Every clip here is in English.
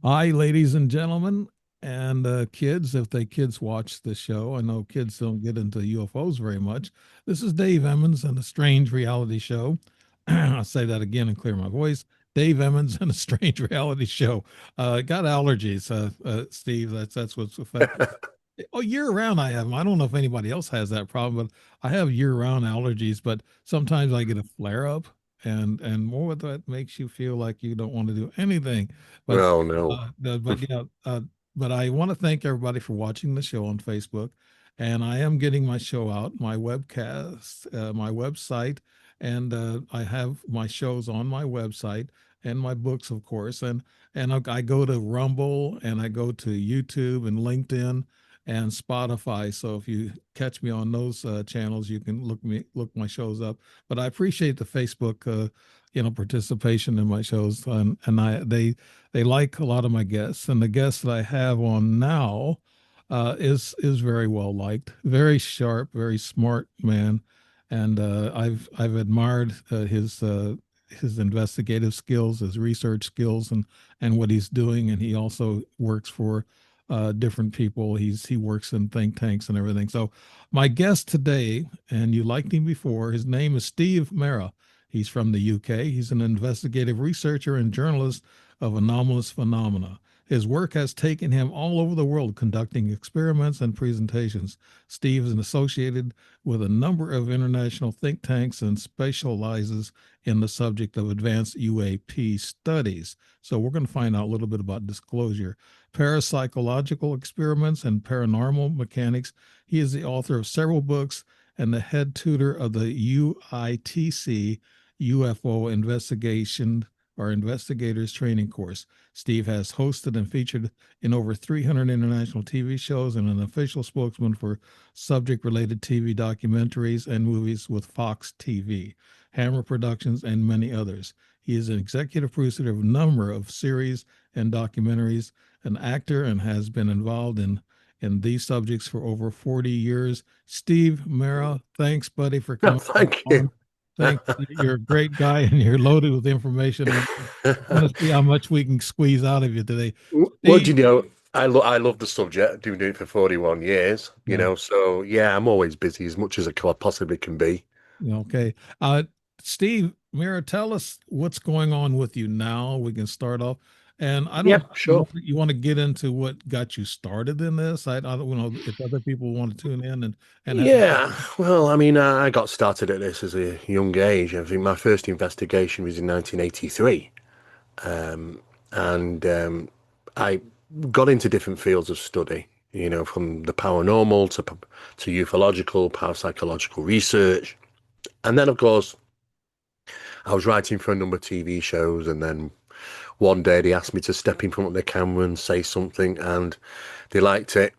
Hi, ladies and gentlemen, and kids, if they kids watch the show. I know kids don't get into UFOs very much. This is Dave Emmons and a strange reality show. I'll say that again and clear my voice. Dave Emmons and a strange reality show. Got allergies, Steve. That's what's affecting. Oh, year round I have them. I don't know if anybody else has that problem, but I have year round allergies. But sometimes I get a flare up, and more of that makes you feel like you don't want to do anything. But Oh no. but yeah, but I want to thank everybody for watching the show on Facebook, and I am getting my show out, my webcast, my website, and I have my shows on my website and my books, of course, and I go to Rumble and I go to YouTube and LinkedIn and Spotify. So if you catch me on those channels, you can look my shows up. But I appreciate the Facebook, participation in my shows, and they like a lot of my guests, and the guest that I have on now is very well liked, very sharp, very smart man, and I've admired his investigative skills, his research skills, and what he's doing, and he also works for different people. He works in think tanks and everything. So my guest today, and you liked him before, his name is Steve Mera. He's from the UK. He's an investigative researcher and journalist of anomalous phenomena. His work has taken him all over the world conducting experiments and presentations. Steve is associated with a number of international think tanks and specializes in the subject of advanced UAP studies. So we're going to find out a little bit about disclosure, parapsychological experiments, and paranormal mechanics. He is the author of several books and the head tutor of the UITC UFO investigation or investigators training course. Steve has hosted and featured in over 300 international TV shows and an official spokesman for subject related TV documentaries and movies with Fox TV, Hammer Productions, and many others. He is an executive producer of a number of series and documentaries, an actor, and has been involved in these subjects for over 40 years. Steve Mera, thanks, buddy, for No, coming thank you. on. Thanks. You're a great guy and you're loaded with information. I want to see how much we can squeeze out of you today. Well, do Steve, you know, I love the subject. I've been doing it for 41 years, yeah, so yeah, I'm always busy as much as possibly can be. okay. Steve, Mira, tell us what's going on with you now. We can start off. And I don't Yeah, know, sure. you want to get into what got you started in this? I don't know if other people want to tune in and have, Yeah, well, I mean, I got started at this as a young age. I think my first investigation was in 1983. Um, and I got into different fields of study, from the paranormal to ufological, parapsychological research. And then, of course, I was writing for a number of TV shows, and then one day they asked me to step in front of the camera and say something, and they liked it.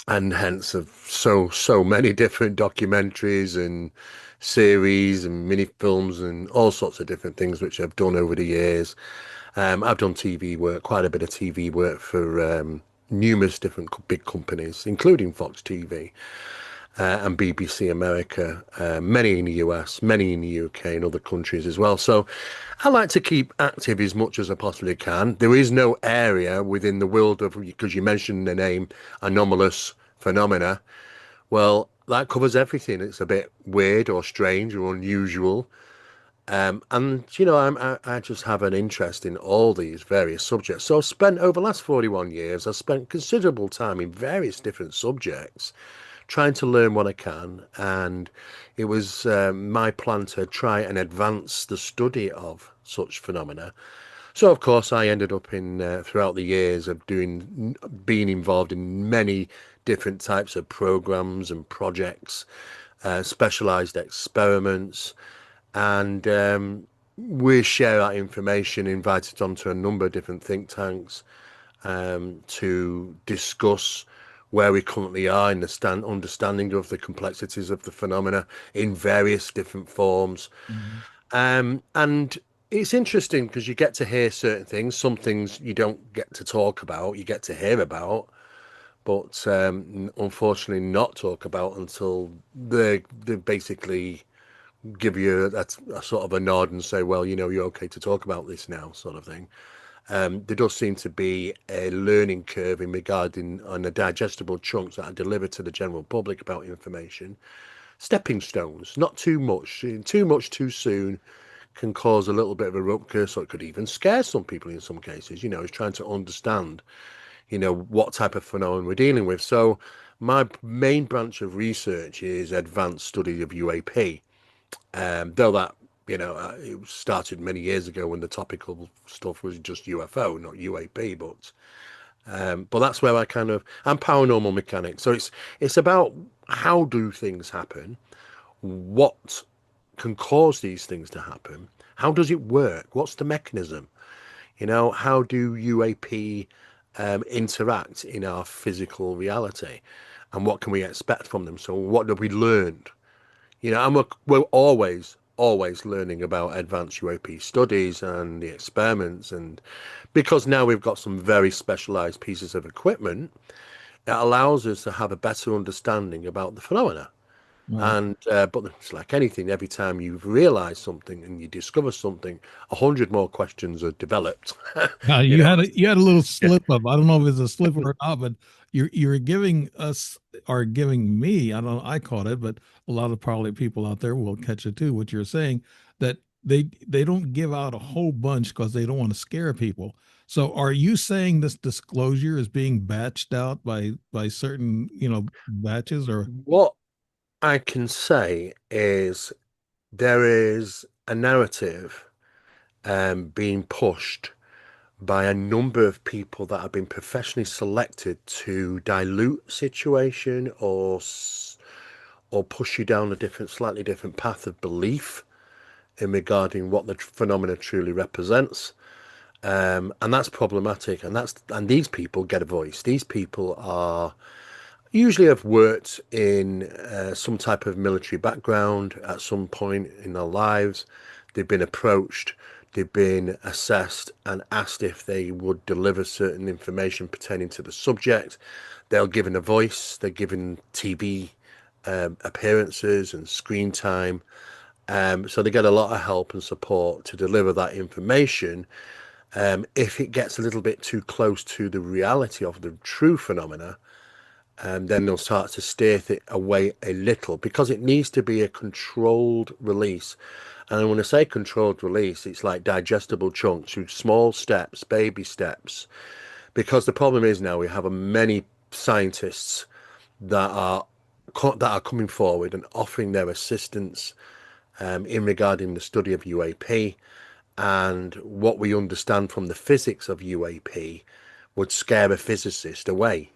And hence, of so many different documentaries and series and mini films and all sorts of different things which I've done over the years. I've done TV work, quite a bit of TV work for numerous different big companies, including Fox TV and BBC America, many in the US, many in the UK and other countries as well. So I like to keep active as much as I possibly can. There is no area within the world of, because you mentioned the name anomalous phenomena. Well, that covers everything. It's a bit weird or strange or unusual. And I just have an interest in all these various subjects. So I've spent over the last 41 years, I've spent considerable time in various different subjects, trying to learn what I can. And it was my plan to try and advance the study of such phenomena. So of course I ended up in throughout the years of being involved in many different types of programs and projects, specialized experiments, and we share that information, invited onto a number of different think tanks to discuss where we currently are in the understanding of the complexities of the phenomena in various different forms. Mhm. And it's interesting because you get to hear certain things. Some things you don't get to talk about, you get to hear about, but unfortunately not talk about until they basically give you a sort of a nod and say, well, you're okay to talk about this now, sort of thing. There does seem to be a learning curve in regarding on the digestible chunks that are delivered to the general public about information. Stepping stones, not too much. Too much too soon can cause a little bit of a ruckus, or it could even scare some people in some cases. Is trying to understand, what type of phenomenon we're dealing with. So my main branch of research is advanced study of UAP. Though that, it started many years ago when the topical stuff was just UFO, not UAP, but that's where I'm paranormal mechanics. So it's about how do things happen, what can cause these things to happen, how does it work, what's the mechanism, how do UAP interact in our physical reality, and what can we expect from them? So what have we learned? And we're always learning about advanced UAP studies and the experiments. And because now we've got some very specialized pieces of equipment, it allows us to have a better understanding about the phenomena. Right. And but it's like anything, every time you've realized something and you discover something, 100 more questions are developed. you You know, had a little yeah. slip up. I don't know if it's a slip or not, but you're giving us or giving me. I don't know, I caught it, but a lot of probably people out there will catch it too. What you're saying that they don't give out a whole bunch because they don't want to scare people. So are you saying this disclosure is being batched out by certain batches or What I can say is there is a narrative being pushed by a number of people that have been professionally selected to dilute situation or push you down a slightly different path of belief in regarding what the phenomena truly represents. And that's problematic. And these people get a voice. These people are usually have worked in some type of military background at some point in their lives. They've been approached, they've been assessed and asked if they would deliver certain information pertaining to the subject. They're given a voice, they're given TV appearances and screen time. So they get a lot of help and support to deliver that information. If it gets a little bit too close to the reality of the true phenomena, and then they'll start to steer it away a little because it needs to be a controlled release. And when I say controlled release, it's like digestible chunks through small steps, baby steps. Because the problem is now we have a many scientists that are coming forward and offering their assistance in regarding the study of UAP, and what we understand from the physics of UAP would scare a physicist away.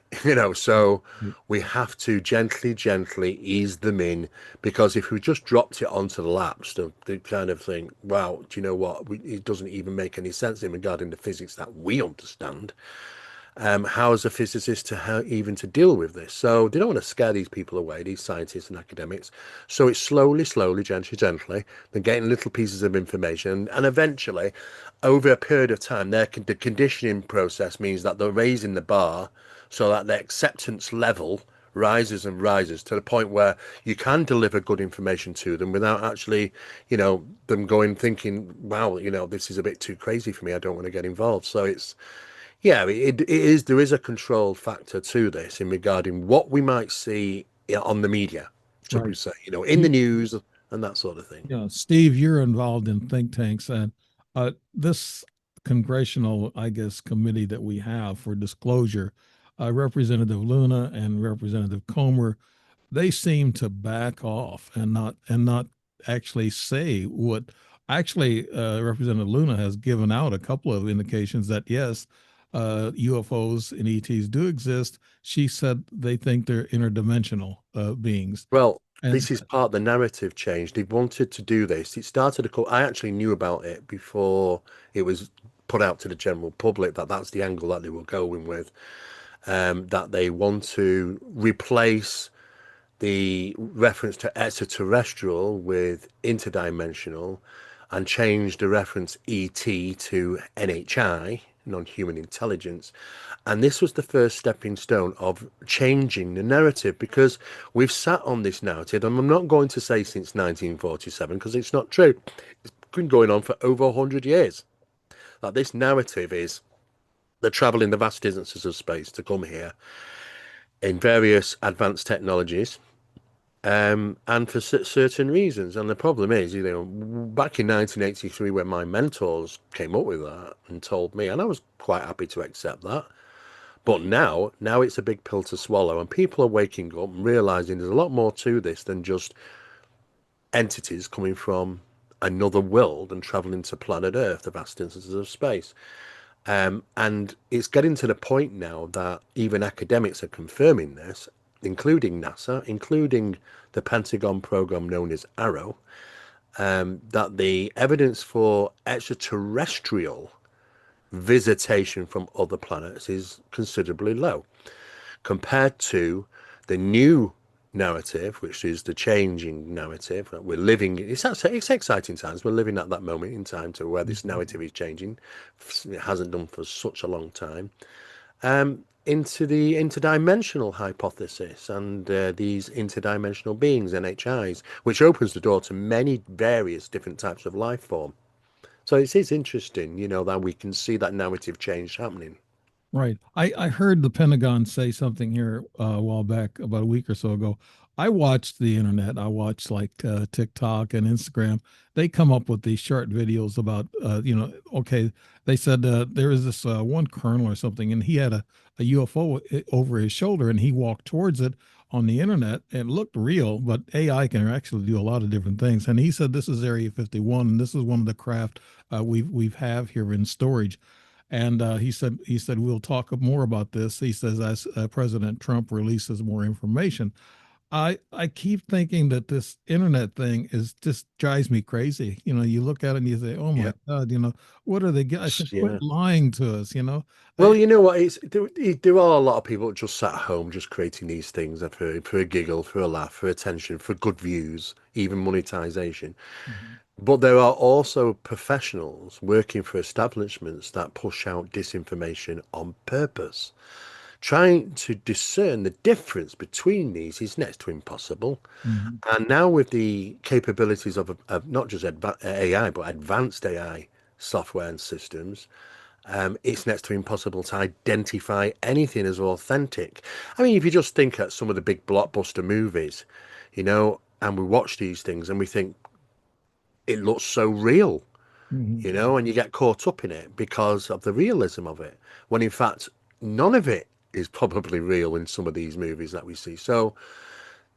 So we have to gently ease them in, because if we just dropped it onto the laps, they kind of think, wow, do you know what? It doesn't even make any sense in regarding the physics that we understand. How is a physicist even to deal with this? So they don't want to scare these people away, these scientists and academics. So it's slowly, gently, they're getting little pieces of information, and eventually, over a period of time, the conditioning process means that they're raising the bar so that the acceptance level rises and rises to the point where you can deliver good information to them without actually, them going thinking, wow, this is a bit too crazy for me. I don't want to get involved. So it's yeah, it is. There is a control factor to this in regarding what we might see on the media, should we right? say, in the news and that sort of thing. Steve, you're involved in think tanks, and this congressional, I guess, committee that we have for disclosure, Representative Luna and Representative Comer, they seem to back off and not actually say what. Actually, Representative Luna has given out a couple of indications that yes, UFOs and ETs do exist. She said they think they're interdimensional beings, Well, and this is part of the narrative change. They wanted to do this. It started I actually knew about it before it was put out to the general public that that's the angle that they were going with. That they want to replace the reference to extraterrestrial with interdimensional, and change the reference ET to NHI, non-human intelligence. And this was the first stepping stone of changing the narrative, because we've sat on this narrative, and I'm not going to say since 1947 because it's not true. It's been going on for over 100 years. Like this narrative is they're traveling the vast distances of space to come here in various advanced technologies, and for certain reasons. And the problem is, back in 1983, when my mentors came up with that and told me, and I was quite happy to accept that. But now it's a big pill to swallow, and people are waking up and realizing there's a lot more to this than just entities coming from another world and traveling to planet Earth, the vast distances of space. And it's getting to the point now that even academics are confirming this, including NASA, including the Pentagon program known as Arrow, that the evidence for extraterrestrial visitation from other planets is considerably low compared to the new narrative, which is the changing narrative that we're living. It's exciting times. We're living at that moment in time to where this narrative is changing. It hasn't done for such a long time. Into the interdimensional hypothesis and these interdimensional beings, NHIs, which opens the door to many various different types of life form. So it is interesting, that we can see that narrative change happening. Right. I heard the Pentagon say something here a while back, about a week or so ago. I watched the internet. I watched like TikTok and Instagram. They come up with these short videos about, okay, they said there is this one colonel or something, and he had a UFO over his shoulder, and he walked towards it on the internet. And it looked real, but AI can actually do a lot of different things. And he said this is Area 51, and this is one of the craft we've have here in storage. And he said we'll talk more about this. He says as President Trump releases more information. I keep thinking that this internet thing is just drives me crazy. You look at it and you say, "Oh Yeah. my God, what are they? I said, quit Yeah. lying to us." Well, you know what? There are a lot of people just sat at home just creating these things for a giggle, for a laugh, for attention, for good views, even monetization. Mhm. But there are also professionals working for establishments that push out disinformation on purpose. Trying to discern the difference between these is next to impossible. Mhm. And now with the capabilities of not just AI, but advanced AI software and systems, it's next to impossible to identify anything as authentic. I mean, if you just think at some of the big blockbuster movies, and we watch these things and we think it looks so real, Mhm. and you get caught up in it because of the realism of it, when in fact, none of it is probably real in some of these movies that we see. So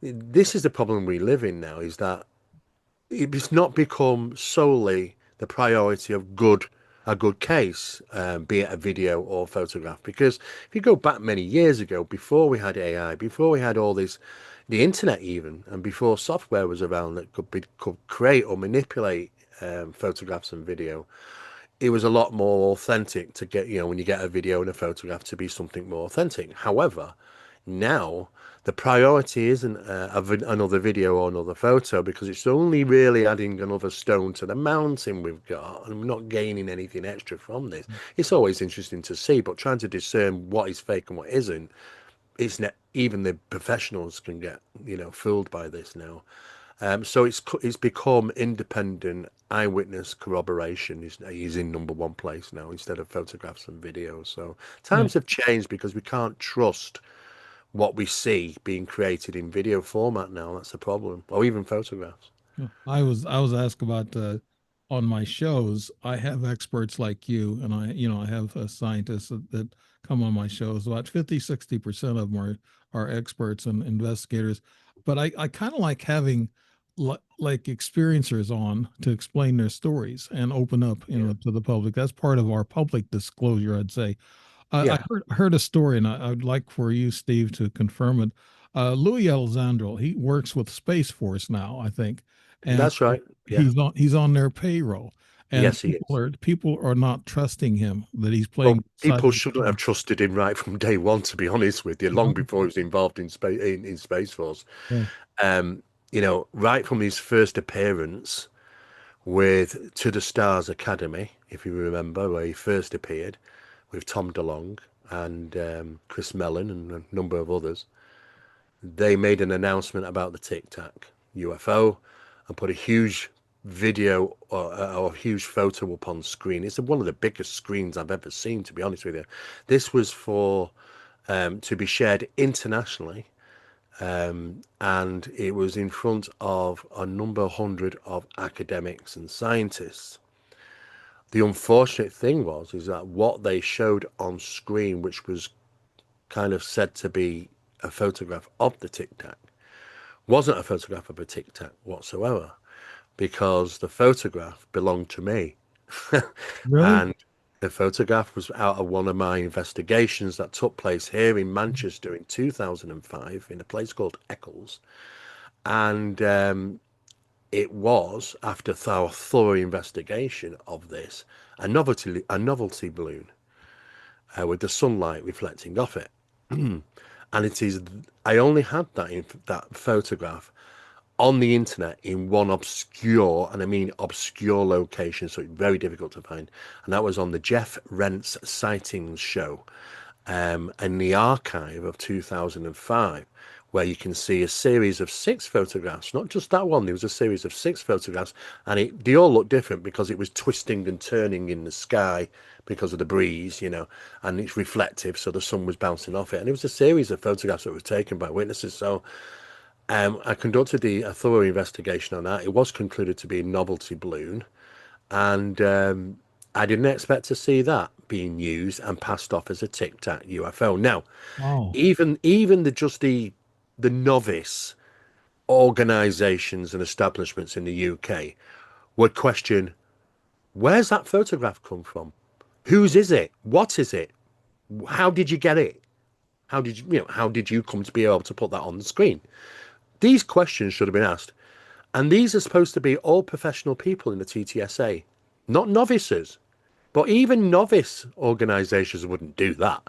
this is the problem we live in now, is that it's not become solely the priority of a good case, be it a video or photograph. Because if you go back many years ago, before we had AI, before we had all this, the internet even, and before software was around that could create or manipulate photographs and video, it was a lot more authentic to get, when you get a video and a photograph, to be something more authentic. However, now the priority isn't another video or another photo, because it's only really adding another stone to the mountain we've got, and we're not gaining anything extra from this. It's always interesting to see, but trying to discern what is fake and what isn't, it's not, even the professionals can get, fooled by this now. So it's become independent eyewitness corroboration is in number one place now, instead of photographs and videos. So Yeah. times have changed because we can't trust what we see being created in video format now. That's the problem, or even photographs. Yeah. I was asked about on my shows. I have experts like you, and I have scientists that come on my shows. About 50-60% of them are experts and investigators. But I kind of like having like experiencers on to explain their stories and open up, Yeah. to the public. That's part of our public disclosure, I'd say. I Yeah, heard a story, and I'd like for you, Steve, to confirm it. Louis Alessandro, he works with Space Force now, I think, and that's right. Yeah. he's on their payroll, and Yes, he is. people are not trusting him that he's Well, playing side people of the shouldn't have phone. trusted him right from day one, to be honest with you, long before he was involved in Space Force. Yeah. Um, right from his first appearance with To the Stars Academy, if you remember, where he first appeared with Tom DeLonge and Chris Mellon and a number of others. They made an announcement about the Tic Tac UFO and put a huge video or a huge photo up on screen. It's one of the biggest screens I've ever seen, to be honest with you. This was for to be shared internationally, and it was in front of a number hundred of academics and scientists. The unfortunate thing was is that what they showed on screen, which was kind of said to be a photograph of the Tic Tac, wasn't a photograph of a Tic Tac whatsoever, because the photograph belonged to me. Really? And the photograph was out of one of my investigations that took place here in Manchester in 2005 in a place called Eccles. And it was, after thorough investigation of this, a novelty balloon with the sunlight reflecting off it. And it is, I only had that photograph on the internet in one obscure, and I mean obscure location, so it's very difficult to find. And that was on the Jeff Rent's Sightings show, in the archive of 2005, where you can see a series of 6 photographs, not just that one, there was a series of 6 photographs, and they all look different because it was twisting and turning in the sky because of the breeze, and it's reflective, so the sun was bouncing off it. And it was a series of photographs that were taken by witnesses. So I conducted a thorough investigation on that. It was concluded to be a novelty balloon, and I didn't expect to see that being used and passed off as a Tic Tac UFO. Now, Oh, even the novice organisations and establishments in the UK would question, where's that photograph come from? Whose is it? What is it? How did you get it? How did you come to be able to put that on the screen? These questions should have been asked. And these are supposed to be all professional people in the TTSA, not novices. But even novice organisations wouldn't do that.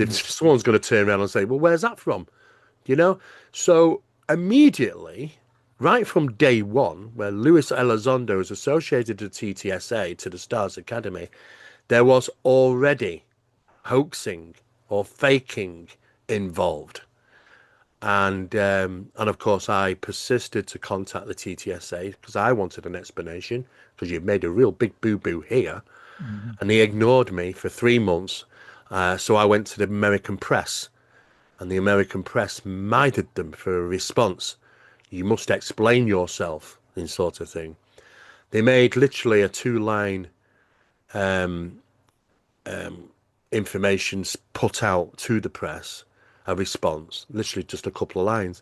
Someone's going to turn around and say, well, where's that from? You know? So immediately, right from day one, where Luis Elizondo is associated to TTSA, to the Stars Academy, there was already hoaxing or faking involved. And of course, I persisted to contact the TTSA because I wanted an explanation, because you've made a real big boo-boo here. mhm. And they ignored me for 3 months. So I went to the American press, and the American press mithed them for a response. You must explain yourself, in sort of thing. They made literally a 2-line information put out to the press, a response, literally just a couple of lines.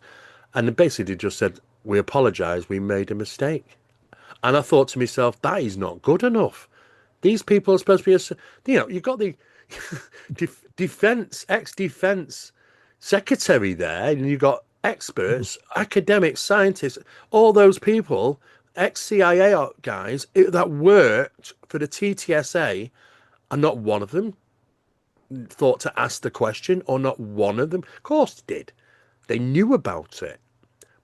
And they basically just said, we apologize, we made a mistake. And I thought to myself, that is not good enough. These people are supposed to be, you've got the defense, ex-defense secretary there, and you've got experts, academics, scientists, all those people, ex-CIA guys that worked for the TTSA, and not one of them thought to ask the question, or not one of them. Of course they did. They knew about it,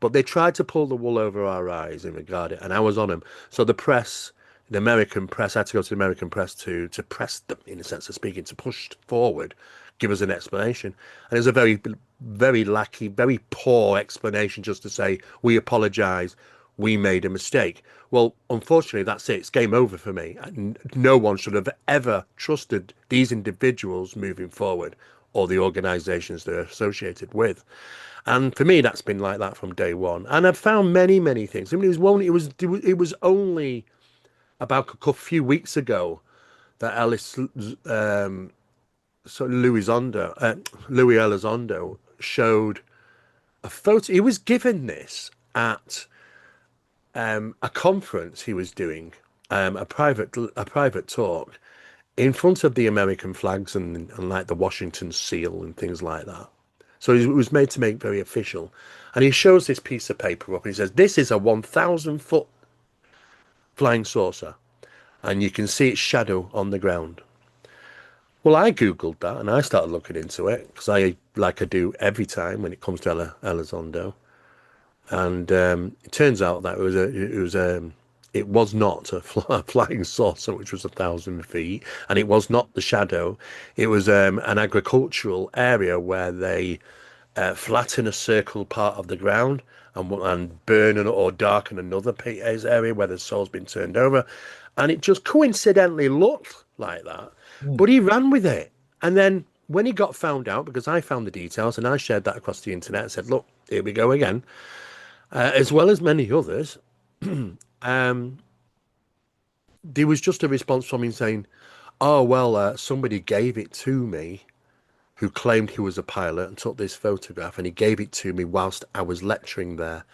but they tried to pull the wool over our eyes in regard to it, and I was on them. So the press, the American press, I had to go to the American press to press them, in a sense of speaking, to push forward, give us an explanation. And it was a very, very lackey, very poor explanation, just to say, we apologise, we made a mistake. Well, unfortunately, that's it. It's game over for me. No one should have ever trusted these individuals moving forward, or the organisations they're associated with. And for me, that's been like that from day one. And I've found many, many things. I mean, it was only about a few weeks ago that Louis Elizondo showed a photo. He was given this at a conference he was doing, a private talk in front of the American flags and like the Washington seal and things like that. So it was made to make very official. And he shows this piece of paper up and he says, this is a 1,000-foot flying saucer. And you can see its shadow on the ground. Well, I Googled that and I started looking into it because like I do every time when it comes to Elizondo. And it turns out that it was not a flying saucer, which was 1,000 feet, and it was not the shadow. It was an agricultural area where they flatten a circle part of the ground, and burn or darken another PA's area where the soul's been turned over. And it just coincidentally looked like that. Mm. But he ran with it. And then when he got found out, because I found the details and I shared that across the internet, I said, look, here we go again, as well as many others. Um, there was just a response from him saying, oh, well, somebody gave it to me who claimed he was a pilot and took this photograph, and he gave it to me whilst I was lecturing there.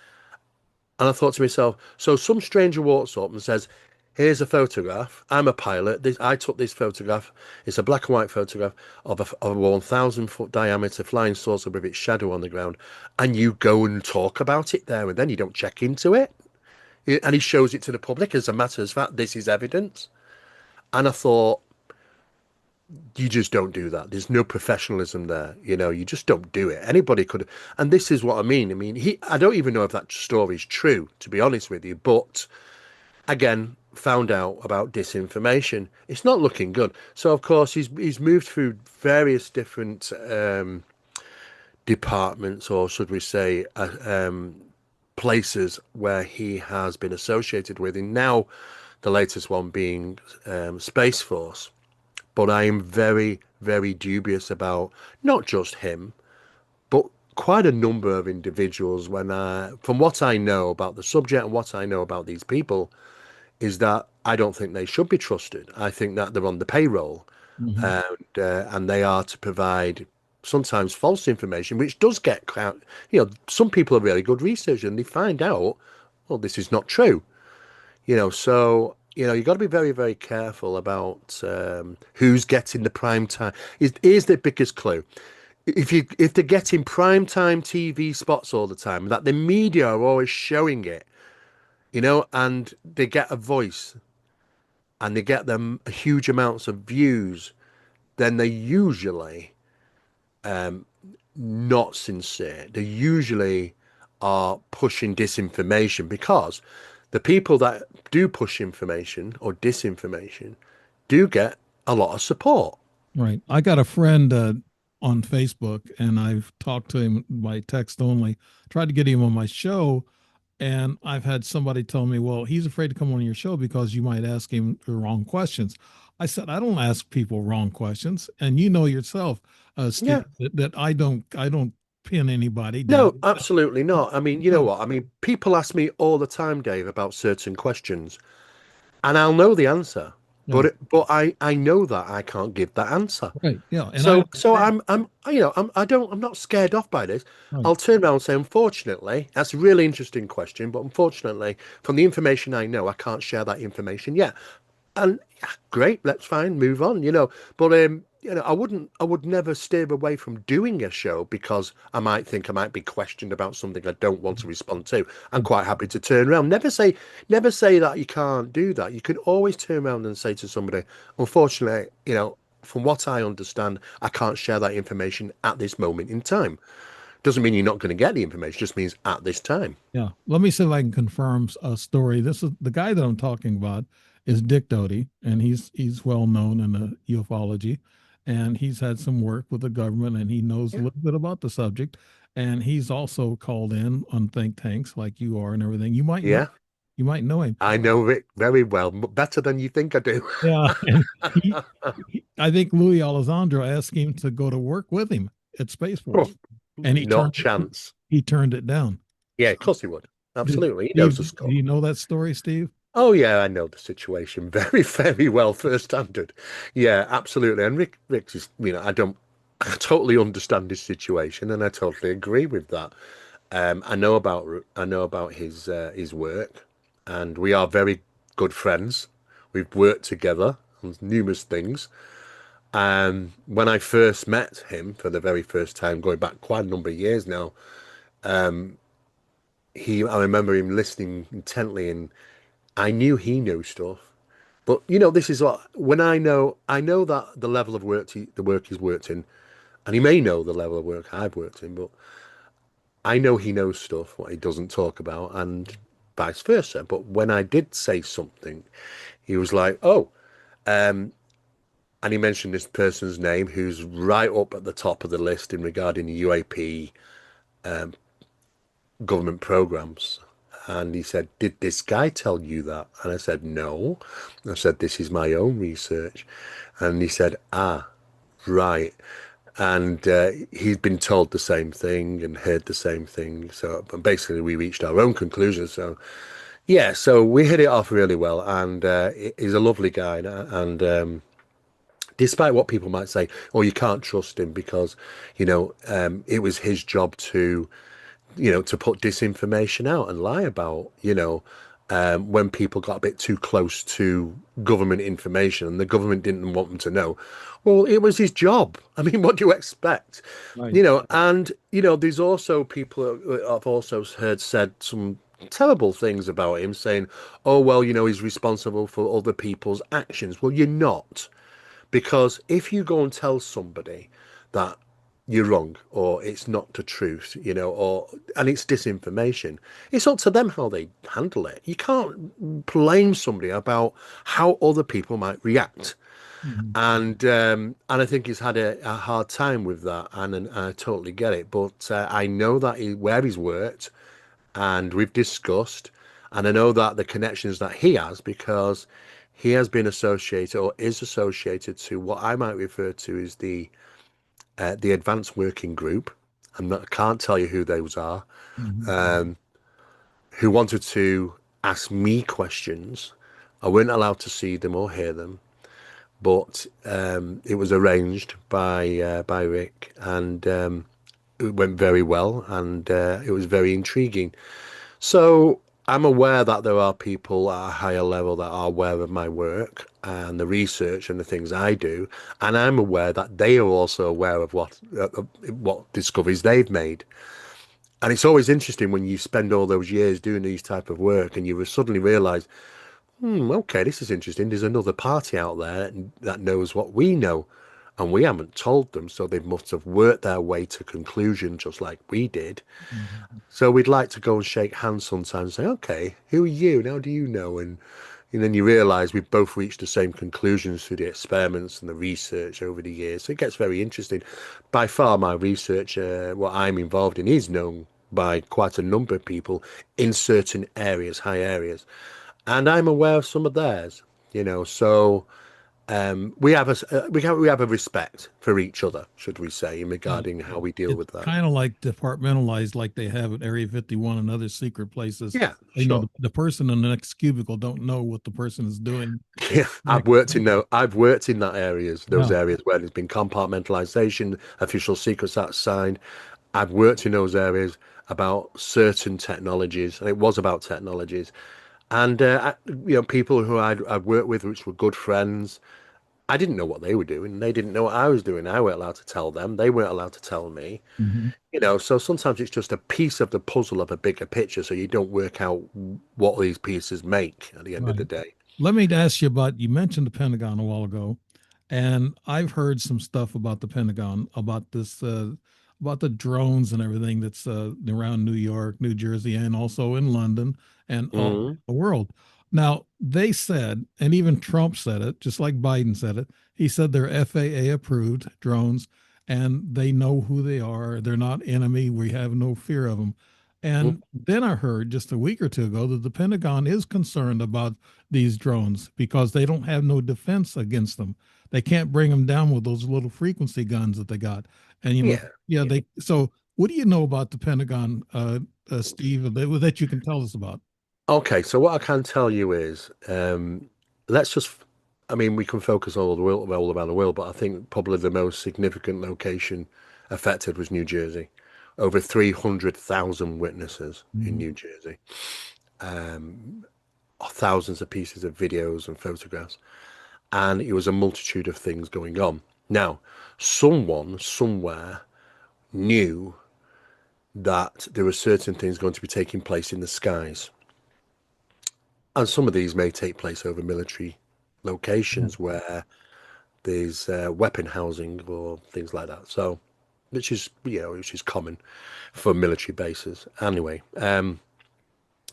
And I thought to myself, so some stranger walks up and says, here's a photograph. I'm a pilot. I took this photograph. It's a black and white photograph of a 1,000-foot diameter flying saucer with its shadow on the ground. And you go and talk about it there, and then you don't check into it. And he shows it to the public as a matter of fact, this is evidence. And I thought, you just don't do that. There's no professionalism there. You just don't do it. Anybody could. And this is what I mean. I don't even know if that story is true, to be honest with you. But again, found out about disinformation. It's not looking good. So, of course, he's moved through various different departments, or should we say, places where he has been associated with. And now the latest one being Space Force. But I am very, very dubious about not just him, but quite a number of individuals. From what I know about the subject and what I know about these people, is that I don't think they should be trusted. I think that they're on the payroll, Mhm. and they are to provide sometimes false information, which does get some people are really good researchers and they find out, well, this is not true. So you've got to be very, very careful about who's getting the prime time. Here's the biggest clue. If they're getting prime time TV spots all the time, that the media are always showing it, and they get a voice and they get them huge amounts of views, then they usually not sincere. They usually are pushing disinformation, because the people that do push information or disinformation do get a lot of support. Right. I got a friend on Facebook, and I've talked to him by text only. Tried to get him on my show, and I've had somebody tell me, "Well, he's afraid to come on your show because you might ask him the wrong questions." I said, "I don't ask people wrong questions, and you know yourself, Steve, Yeah. that I don't pin anybody down." No, absolutely not. You know No. what? People ask me all the time, Dave, about certain questions, and I'll know the answer, Yeah. but I know that I can't give that answer. Right. Yeah. And I So understand. I'm not scared off by this. Right. I'll turn around and say, unfortunately, that's a really interesting question, but unfortunately, from the information I know, I can't share that information yet. And yeah, great, that's fine, move on, But I would never steer away from doing a show because I might think I might be questioned about something I don't want to respond to. I'm quite happy to turn around. Never say that you can't do that. You can always turn around and say to somebody, unfortunately, from what I understand, I can't share that information at this moment in time. Doesn't mean you're not going to get the information, just means at this time. Yeah. Let me see if I can confirm a story. This is the guy that I'm talking about is Dick Doty, and he's well known in the ufology, and he's had some work with the government, and he knows a Yeah. little bit about the subject. And he's also called in on think tanks like you are and everything. Yeah. You might know him. I know Rick very well, better than you think I do. Yeah. And I think Louis Alessandro asked him to go to work with him at Space Oh, Force, and not chance. he turned it down. Yeah, So, of course he would. Absolutely. He knows Steve, the do score. you know that story, Steve? Oh yeah, I know the situation very, very well, first handed. Yeah, absolutely. And Rick's is, I totally understand his situation, and I totally agree with that. I know about his work, and we are very good friends. We've worked together on numerous things. When I first met him for the very first time, going back quite a number of years now, I remember him listening intently, and I knew he knew stuff. But this is what when I know that the level of the work he's worked in, and he may know the level of work I've worked in, but I know he knows stuff what he doesn't talk about, and vice versa. But when I did say something, he was like, "Oh," and he mentioned this person's name, who's right up at the top of the list in regarding the UAP government programs. And he said, "Did this guy tell you that?" And I said, "No." I said, "This is my own research." And he said, "Ah, right." And he'd been told the same thing and heard the same thing. So basically, we reached our own conclusions. So yeah, so we hit it off really well. And he's a lovely guy. And despite what people might say, "Oh, you can't trust him because, it was his job to." To put disinformation out and lie about, when people got a bit too close to government information and the government didn't want them to know. Well, it was his job. I mean, what do you expect? Right. And, there's also people who I've also heard said some terrible things about him saying, oh, well, he's responsible for other people's actions. Well, you're not. Because if you go and tell somebody that you're wrong or it's not the truth, or and it's disinformation, it's up to them how they handle it. You can't blame somebody about how other people might react. Mhm. And I think he's had a hard time with that, and I totally get it. But I know that where he's worked, and we've discussed, and I know that the connections that he has because he has been associated or is associated to what I might refer to as the advanced working group. I can't tell you who those are. Mhm. Um, who wanted to ask me questions. I weren't allowed to see them or hear them, but it was arranged by Rick, and it went very well, and it was very intriguing. So I'm aware that there are people at a higher level that are aware of my work and the research and the things I do, and I'm aware that they are also aware of what discoveries they've made. And it's always interesting when you spend all those years doing these type of work and you will suddenly realize, okay, this is interesting. There's another party out there that knows what we know, and we haven't told them, so they must have worked their way to conclusion just like we did. Mhm. So we'd like to go and shake hands sometimes and say, okay, who are you? And how do you know? And then you realize we've both reached the same conclusions through the experiments and the research over the years. So it gets very interesting. By far, my research, what I'm involved in, is known by quite a number of people in certain areas, high areas. And I'm aware of some of theirs, so we have a respect for each other, should we say, in Yeah. regarding how we deal It's with that. kind of like departmentalized, like they have at Area 51 and other secret places. Yeah, And, sure. the person in the next cubicle don't know what the person is doing. Yeah, Next. I've worked in that areas, those Yeah. areas where there's been compartmentalization, official secrets that's signed. I've worked in those areas about certain technologies, and it was about technologies. And people who I'd worked with, which were good friends, I didn't know what they were doing. They didn't know what I was doing. I weren't allowed to tell them. They weren't allowed to tell me. Mhm. So sometimes it's just a piece of the puzzle of a bigger picture, so you don't work out what these pieces make at the end of Right. the day. Let me ask you about, you mentioned the Pentagon a while ago, and I've heard some stuff about the Pentagon, about this, about the drones and everything that's around New York, New Jersey, and also in London and all over Mm, the world. Now, they said, and even Trump said it, just like Biden said it, he said they're FAA approved drones and they know who they are. They're not enemy. We have no fear of them. mm. And then I heard just a week or two ago that the Pentagon is concerned about these drones because they don't have no defense against them. They can't bring them down with those little frequency guns that they got. And Yeah. yeah, Yeah. they. So, what do you know about the Pentagon, Steve, that you can tell us about? Okay, so what I can tell you is, let's just, I mean, we can focus all the world, all around the world, but I think probably the most significant location affected was New Jersey. Over 300,000 witnesses in Mhm. New Jersey, thousands of pieces of videos and photographs, and it was a multitude of things going on. Now, someone somewhere knew that there were certain things going to be taking place in the skies. And some of these may take place over military Yeah. locations where there's weapon housing or things like that. So, which is common for military bases. Anyway,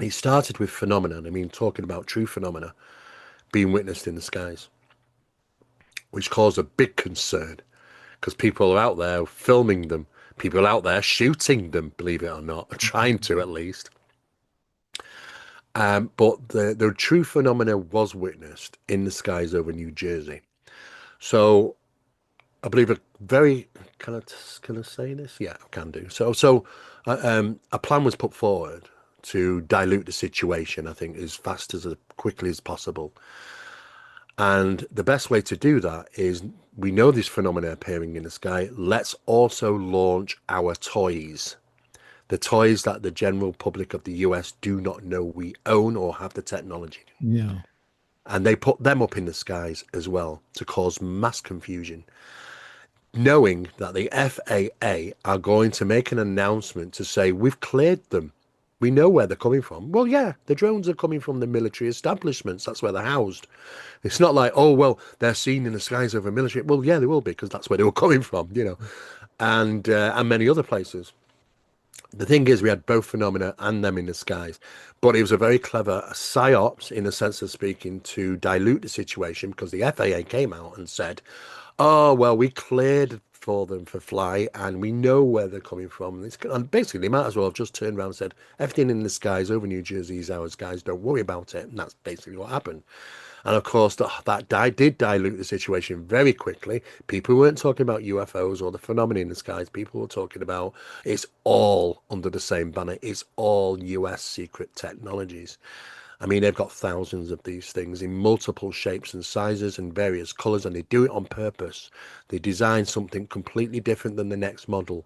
it started with phenomenon. I mean, talking about true phenomena being witnessed in the skies, which caused a big concern because people are out there filming them. people out there shooting them, believe it or not, or trying to at least. But the true phenomena was witnessed in the skies over New Jersey. So I believe a very can I say this? Yeah, I can do. A plan was put forward to dilute the situation. I think as fast as quickly as possible. And the best way to do that is we know this phenomena appearing in the sky. Let's also launch our toys. The toys that the general public of the US do not know we own or have the technology. Yeah. And they put them up in the skies as well to cause mass confusion, knowing that the FAA are going to make an announcement to say, we've cleared them. We know where they're coming from. Well, yeah, the drones are coming from the military establishments. That's where they're housed. It's not like, oh, well, they're seen in the skies over military. Well, yeah, they will be because that's where they were coming from, and many other places. The thing is, we had both phenomena and them in the skies, but it was a very clever psyops, in the sense of speaking, to dilute the situation because the FAA came out and said, "Oh, well, we cleared for them for fly, and we know where they're coming from." And basically, they might as well have just turned around and said, "Everything in the skies over New Jersey is ours, guys. Don't worry about it." And that's basically what happened. And of course, did dilute the situation very quickly. People weren't talking about UFOs or the phenomena in the skies. People were talking about it's all under the same banner. It's all US secret technologies. I mean, they've got thousands of these things in multiple shapes and sizes and various colors, and they do it on purpose. They design something completely different than the next model,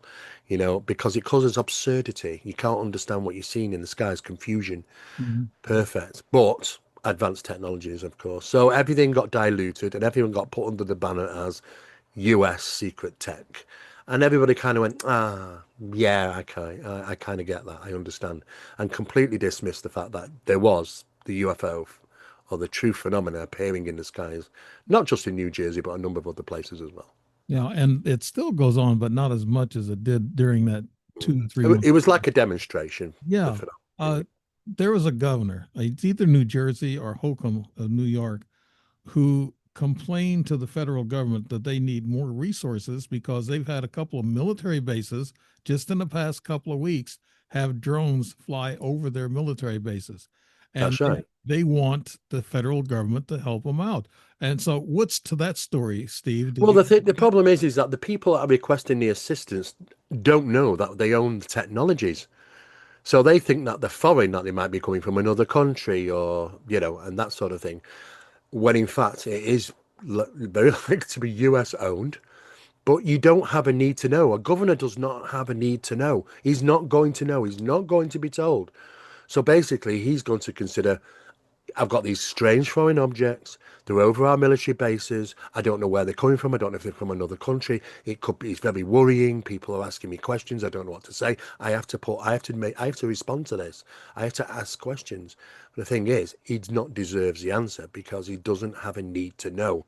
because it causes absurdity. You can't understand what you're seeing in the skies, confusion. Mhm. Perfect. But advanced technologies, of course. So everything got diluted and everyone got put under the banner as US secret tech. And everybody kind of went, yeah, okay, I kind of get that. I understand. And completely dismissed the fact that there was the UFO or the true phenomena appearing in the skies, not just in New Jersey, but a number of other places as well. Yeah, and it still goes on, but not as much as it did during that two, three It month. was like a demonstration, the Yeah. phenomenon, Uh, really. there was a governor, it's either New Jersey or Holcomb of New York, who complained to the federal government that they need more resources because they've had a couple of military bases just in the past couple of weeks have drones fly over their military bases. And That's right. they want the federal government to help them out. And so, what's to that story, Steve? Did Well, you? the problem is that the people that are requesting the assistance don't know that they own the technologies. So they think that they're foreign, that they might be coming from another country or, and that sort of thing. When in fact it is very likely to be US owned, but you don't have a need to know. A governor does not have a need to know. He's not going to know. He's not going to be told. So basically, he's going to consider, I've got these strange foreign objects. They're over our military bases. I don't know where they're coming from. I don't know if they're from another country. It could be, it's very worrying. People are asking me questions. I don't know what to say. I have to respond to this. I have to ask questions. But the thing is, he not deserves the answer because he doesn't have a need to know.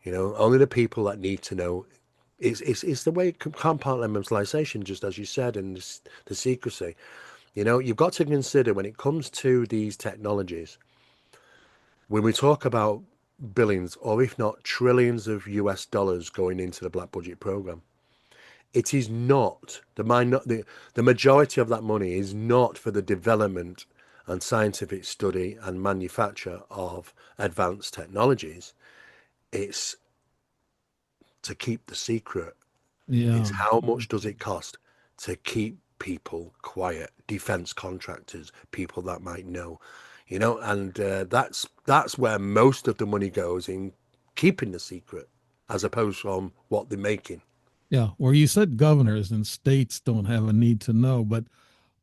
Only the people that need to know. It's the way compartmentalization, just as you said, and the secrecy. You've got to consider when it comes to these technologies, when we talk about billions or if not trillions of US dollars going into the black budget program, it is not the majority of that money is not for the development and scientific study and manufacture of advanced technologies. It's to keep the secret. It's Yeah. how much does it cost to keep people quiet, defense contractors, people that might know, and that's where most of the money goes in keeping the secret, as opposed from what they're making. Yeah. Well, you said governors and states don't have a need to know, but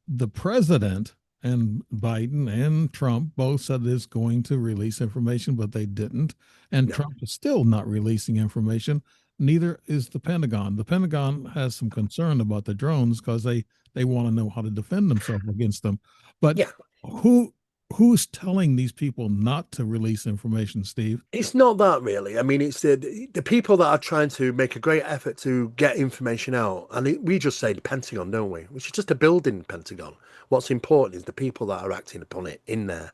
the president and Biden and Trump both said it's going to release information, but they didn't. And No, Trump is still not releasing information. Neither is the Pentagon. The Pentagon has some concern about the drones because they want to know how to defend themselves against them. But yeah, who who's telling these people not to release information, Steve? it's not that really. I mean, it's the people that are trying to make a great effort to get information out, and we just say the Pentagon, don't we? Which is just a building, Pentagon. What's important is the people that are acting upon it in there.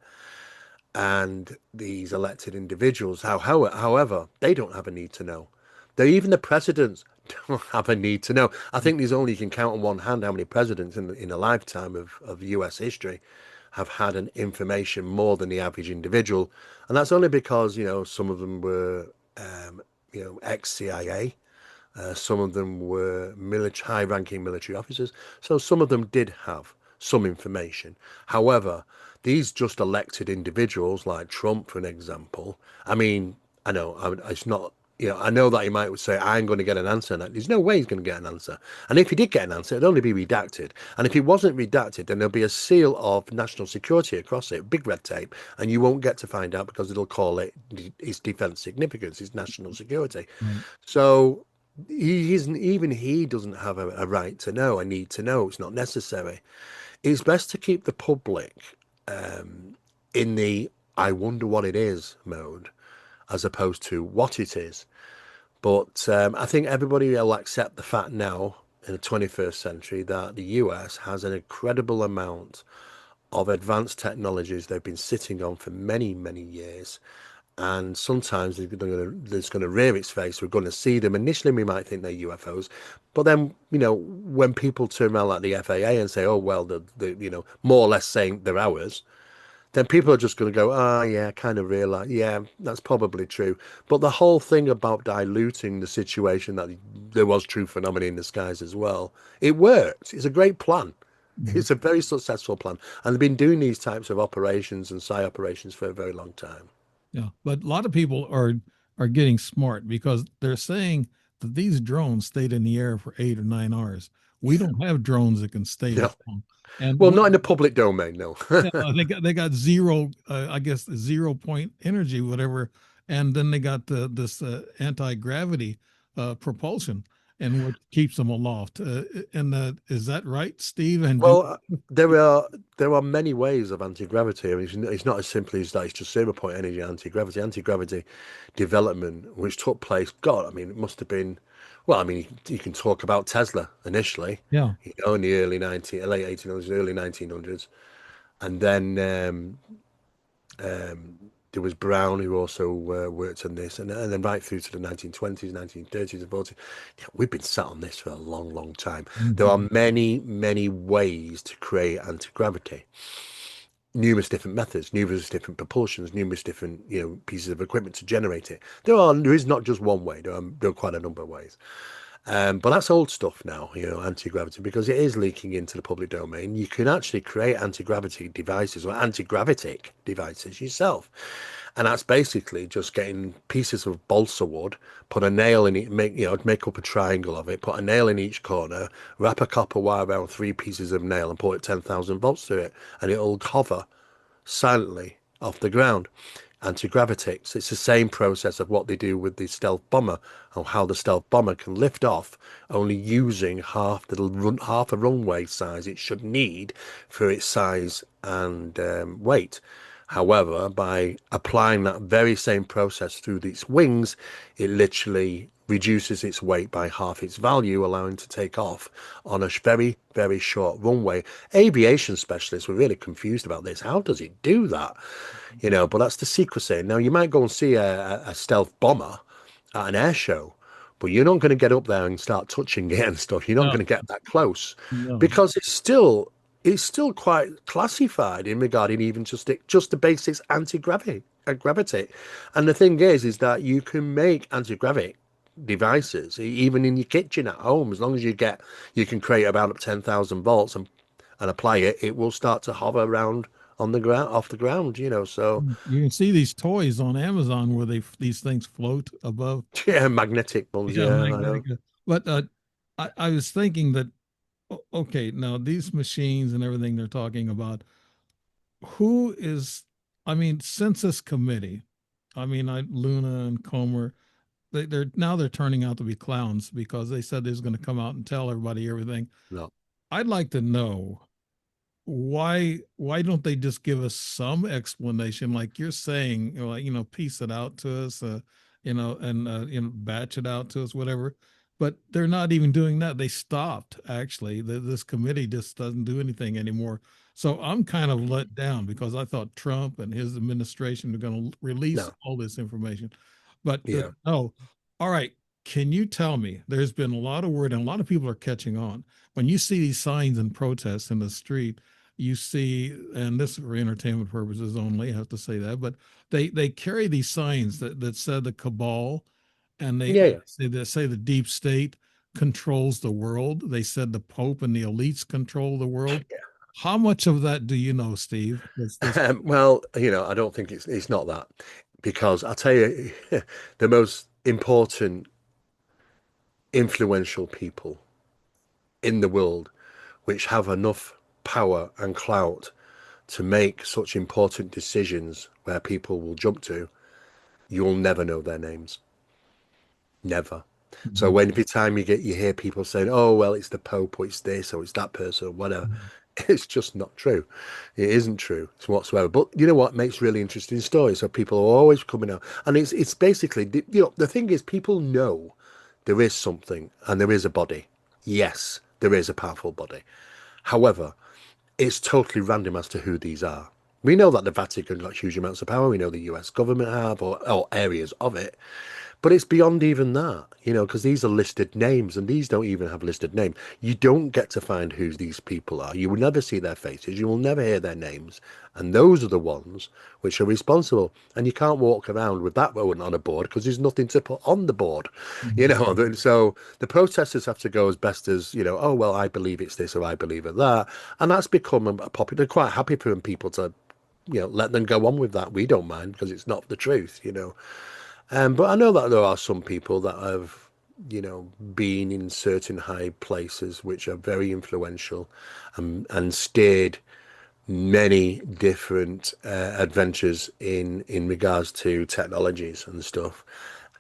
And these elected individuals, however, they don't have a need to know. They even the presidents have a need to know. I think there's only, you can count on one hand how many presidents in a lifetime of US history have had an information more than the average individual. And that's only because, some of them were, ex-CIA. Some of them were high-ranking military officers. So some of them did have some information. However, these just elected individuals, like Trump, for an example, I mean, I know it's not. I know that he might say, I'm going to get an answer. And there's no way he's going to get an answer. And if he did get an answer, it'd only be redacted. And if it wasn't redacted, then there'll be a seal of national security across it, big red tape, and you won't get to find out because it'll call it its defense significance, its national security. Right. So he isn't, even he doesn't have a right to know, a need to know. It's not necessary. It's best to keep the public in the I wonder what it is mode as opposed to what it is. But I think everybody will accept the fact now in the 21st century that the US has an incredible amount of advanced technologies they've been sitting on for many, many years. And sometimes it's going to rear its face. We're going to see them. Initially, we might think they're UFOs, but then, when people turn around like the FAA and say, "Oh, well, more or less saying they're ours," then people are just going to go, "Ah, yeah, kind of realize, yeah, that's probably true." But the whole thing about diluting the situation that there was true phenomena in the skies as well, it worked. It's a great plan. Mhm. It's a very successful plan, and they've been doing these types of operations and psi operations for a very long time. Yeah, but a lot of people are getting smart because they're saying that these drones stayed in the air for 8 or 9 hours. We Yeah. don't have drones that can stay No. that long, and Well, not in the public domain, no. yeah, they got zero, I guess 0 point energy, whatever, and then they got this anti-gravity propulsion, and what keeps them aloft. And is that right, Steve? And do Well, there are many ways of anti-gravity. I mean, it's not as simply as that. It's just 0 point energy anti-gravity. Anti-gravity development, which took place, God, I mean, it must have been, well, I mean, you can talk about Tesla initially, yeah, in the late 1800s, early 1900s. And then there was Brown who also worked on this, and then right through to the 1920s, 1930s, and 40s. Yeah, we've been sat on this for a long, long time. There are mhm, many, many ways to create anti-gravity. Numerous different methods, numerous different propulsions, numerous different pieces of equipment to generate it. There is not just one way. There are quite a number of ways. But that's old stuff now, anti-gravity, because it is leaking into the public domain. You can actually create anti-gravity devices or anti-gravitic devices yourself. And that's basically just getting pieces of balsa wood, put a nail in it, make up a triangle of it, put a nail in each corner, wrap a copper wire around three pieces of nail and put 10,000 volts through it, and it'll hover silently off the ground. Anti-gravitics. It's the same process of what they do with the stealth bomber, or how the stealth bomber can lift off only using half a runway size it should need for its size and weight. However, by applying that very same process through its wings, it literally reduces its weight by half its value, allowing it to take off on a very, very short runway. Aviation specialists were really confused about this. How does it do that? But that's the secrecy. Now, you might go and see a stealth bomber at an air show, but you're not going to get up there and start touching it and stuff. You're not no, going to get that close no, because it's still quite classified in regarding even just the basics anti-gravity gravity. And the thing is that you can make anti-gravity devices even in your kitchen at home as long as you can create about 10,000 volts and apply it. It will start to hover around on the ground, off the ground. So you can see these toys on Amazon where these things float above. yeah, magnetic ones. Yeah, Yeah, I magnetic. know. But I was thinking that okay, now these machines and everything they're talking about, who is, I mean, census committee. I mean, Luna and Comer, they're turning out to be clowns because they said they was going to come out and tell everybody everything. No, I'd like to know why don't they just give us some explanation like you're saying, like piece it out to us, and batch it out to us, whatever. But they're not even doing that. They stopped, actually. This committee just doesn't do anything anymore. So I'm kind of let down because I thought Trump and his administration were going to release no, all this information, but yeah. no. All right, Can you tell me, there's been a lot of word and a lot of people are catching on. When you see these signs and protests in the street, you see, and this is for entertainment purposes only, I have to say that, but they carry these signs that said the cabal, and Yeah, yeah. they say the deep state controls the world. They said the Pope and the elites control the world. How much of that do you know, Steve? That's Well, I don't think it's not that, because I'll tell you, the most important, influential people in the world, which have enough power and clout to make such important decisions where people will jump to, you'll never know their names. Never. So Mhm. when every time you hear people saying, "Oh well, it's the Pope, or it's this, or it's that person, or whatever," it's just not true. It isn't true whatsoever. But you know what makes really interesting stories? So people are always coming out, and it's basically the thing is, people know there is something and there is a body. Yes, there is a powerful body. However, it's totally random as to who these are. We know that the Vatican got huge amounts of power. We know the US government have, or areas of it. But it's beyond even that, because these are listed names and these don't even have listed names. You don't get to find who these people are. You will never see their faces. You will never hear their names. And those are the ones which are responsible. And you can't walk around with that one on a board because there's nothing to put on the board, you Mhm. know. So the protesters have to go as best as, oh, well, I believe it's this or I believe it that. And that's become a popular, quite happy for people to, let them go on with that. We don't mind because it's not the truth. But I know that there are some people that have, been in certain high places which are very influential, and steered many different adventures in regards to technologies and stuff.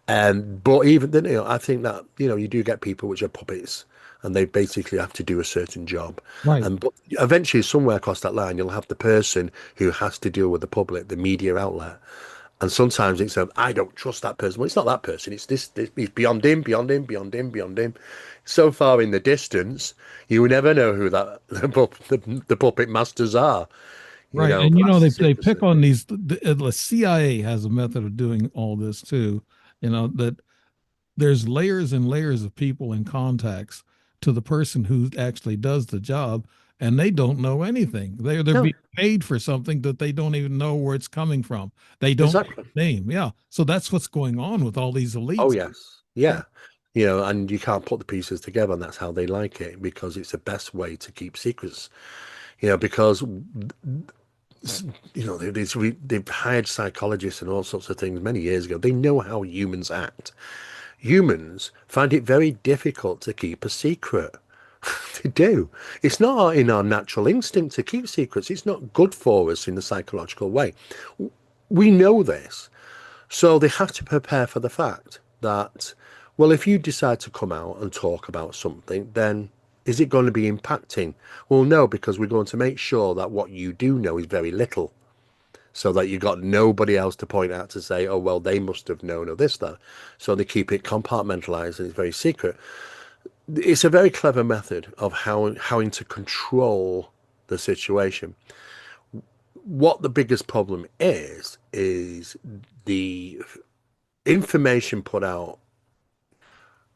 But even then, I think that, you do get people which are puppets and they basically have to do a certain job. Right. And but eventually, somewhere across that line, you'll have the person who has to deal with the public, the media outlet. And sometimes it's I don't trust that person. Well, it's not that person. It's this. It's beyond him, beyond him, beyond him, beyond him. So far in the distance, you will never know who that the puppet masters are. Right. And That's the they secrecy. pick on these, the CIA has a method of doing all this too, that there's layers and layers of people and contacts to the person who actually does the job, and they don't know anything. They're No, being paid for something that they don't even know where it's coming from. They don't exactly. name. Yeah. So that's what's going on with all these Oh elites. yes, Yeah. yeah. And you can't put the pieces together, and that's how they like it because it's the best way to keep secrets. Because they've hired psychologists and all sorts of things many years ago. They know how humans act. Humans find it very difficult to keep a secret. They do. It's not in our natural instinct to keep secrets. It's not good for us in the psychological way. We know this. So they have to prepare for the fact that, well, if you decide to come out and talk about something, then is it going to be impacting? Well, no, because we're going to make sure that what you do know is very little, so that you've got nobody else to point out to say, oh, well, they must have known or this, that. So they keep it compartmentalized and it's very secret. It's a very clever method of how to control the situation. What the biggest problem is the information put out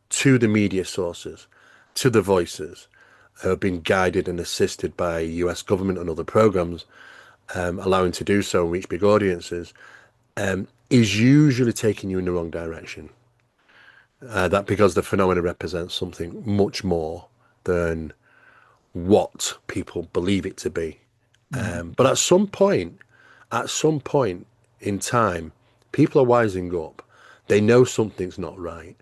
to the media sources, to the voices, who have been guided and assisted by US government and other programs, allowing to do so and reach big audiences, is usually taking you in the wrong direction. That because the phenomena represents something much more than what people believe it to be. Mhm. But at some point in time, people are wising up. They know something's not right.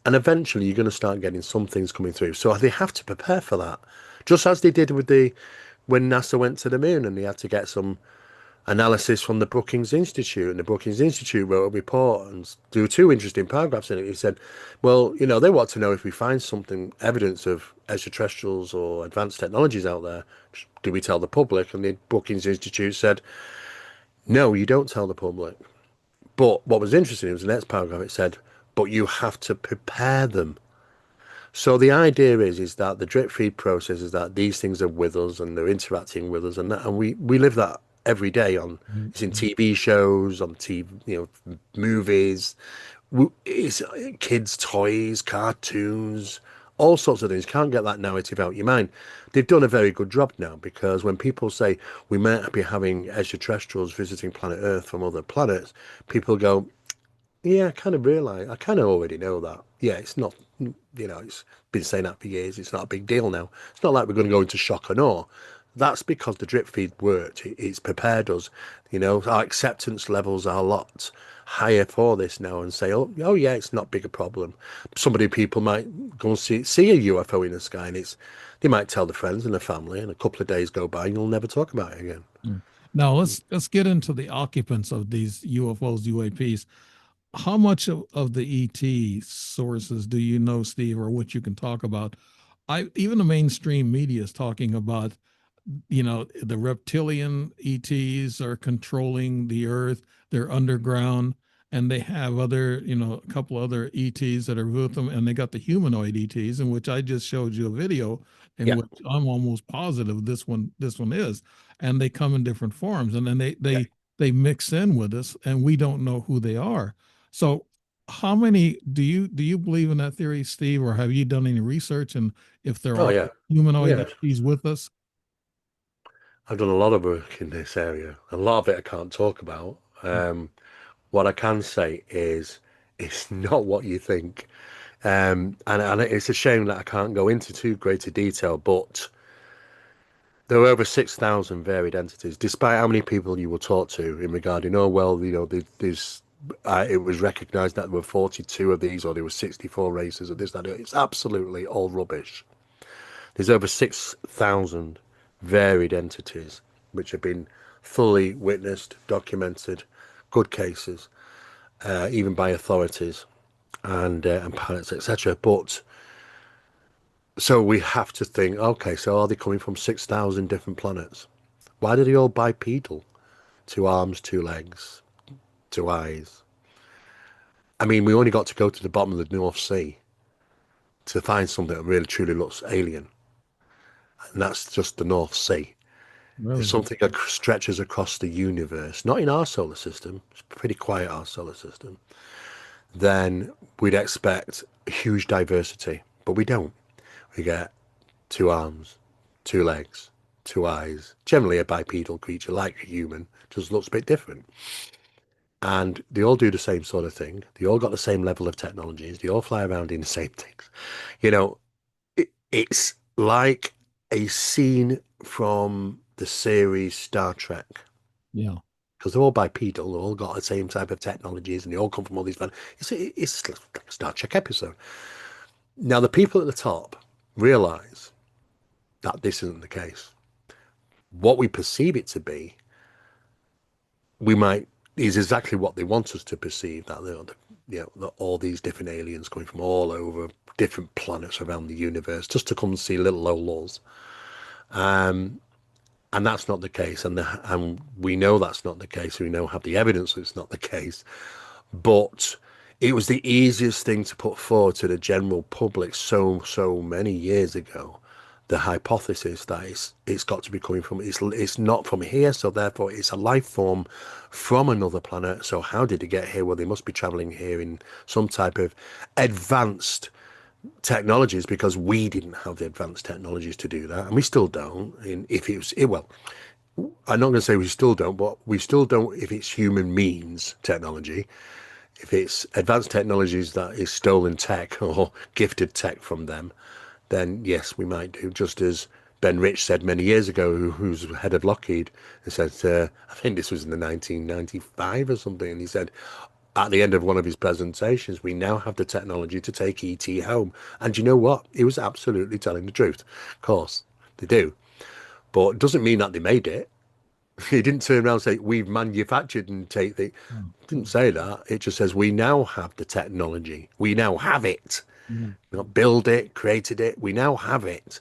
And eventually you're going to start getting some things coming through. So they have to prepare for that. Just as they did with when NASA went to the moon and they had to get some analysis from the Brookings Institute. And the Brookings Institute wrote a report and there were two interesting paragraphs in it. He said, well, they want to know if we find something, evidence of extraterrestrials or advanced technologies out there, do we tell the public? And the Brookings Institute said, no, you don't tell the public. But what was interesting was the next paragraph. It said, but you have to prepare them. So the idea is that the drip feed process is that these things are with us and they're interacting with us, and we live that every day on. It's in Mhm. TV shows, on TV, movies. It's kids' toys, cartoons, all sorts of things. Can't get that narrative out your mind. They've done a very good job now because when people say we might be having extraterrestrials visiting planet Earth from other planets, people go, yeah, I kind of realize, I kind of already know that. Yeah, it's not, it's been saying that for years. It's not a big deal now. It's not like we're going to go into shock and awe. That's because the drip feed worked. It's prepared us. Our acceptance levels are a lot higher for this now and say, oh yeah, it's not big a problem. People might go and see a UFO in the sky and they might tell the friends and the family and a couple of days go by and you'll never talk about it again. Mm. Now let's get into the occupants of these UFOs, UAPs. How much of the ET sources do you know, Steve, or what you can talk about? I even the mainstream media is talking about, the reptilian ETs are controlling the earth, they're underground, and they have other, a couple other ETs that are with them, and they got the humanoid ETs, in which I just showed you a video in Yeah. which I'm almost positive this one is, and they come in different forms, and then they Yeah. they they mix in with us, and we don't know who they are. So how many do you believe in that theory, Steve, or have you done any research, and if there Oh are yeah. humanoid Yeah. ETs with us? I've done a lot of work in this area. A lot of it I can't talk about. What I can say is it's not what you think. And it's a shame that I can't go into too great a detail, but there are over 6,000 varied entities, despite how many people you will talk to in regarding, oh, well, there's, it was recognized that there were 42 of these or there were 64 races of this, that. It's absolutely all rubbish. There's over 6,000 varied entities which have been fully witnessed, documented, good cases, even by authorities and pilots, etc. But so we have to think, okay, so are they coming from 6,000 different planets? Why are they all bipedal? Two arms, two legs, two eyes. I mean, we only got to go to the bottom of the North Sea to find something that really truly looks alien, and that's just the North Sea. If Really? something stretches across the universe, not in our solar system, it's pretty quiet, our solar system, then we'd expect huge diversity, but we don't. We get two arms, two legs, two eyes, generally a bipedal creature like a human, just looks a bit different. And they all do the same sort of thing. They all got the same level of technologies. They all fly around in the same things. You know, it's like a scene from the series Star Trek Yeah. because they're all bipedal. They've all got the same type of technologies, and they all come from all these. It's like a Star Trek episode. Now, the people at the top realize that this isn't the case. What we perceive it to be, we might is exactly what they want us to perceive. That all these different aliens coming from all over different planets around the universe just to come and see little old laws. And that's not the case, and we know that's not the case. We know have the evidence that it's not the case. But it was the easiest thing to put forward to the general public so many years ago. The hypothesis that it's got to be coming from it's not from here, so therefore it's a life form from another planet. So how did it get here? Well, they must be traveling here in some type of advanced technologies because we didn't have the advanced technologies to do that, and we still don't. In if it was it, well, I'm not going to say we still don't, but we still don't if it's human means technology. If it's advanced technologies that is stolen tech or gifted tech from them, then yes, we might do. Just as Ben Rich said many years ago, who's head of Lockheed, and said, I think this was in the 1995 or something, and he said, at the end of one of his presentations, we now have the technology to take ET home. And you know what? He was absolutely telling the truth. Of course, they do. But it doesn't mean that they made it. He didn't turn around and say, we've manufactured and take the. Oh, Didn't say that. It just says, we now have the technology. We now have it. yeah. We not build it, created it. We now have it.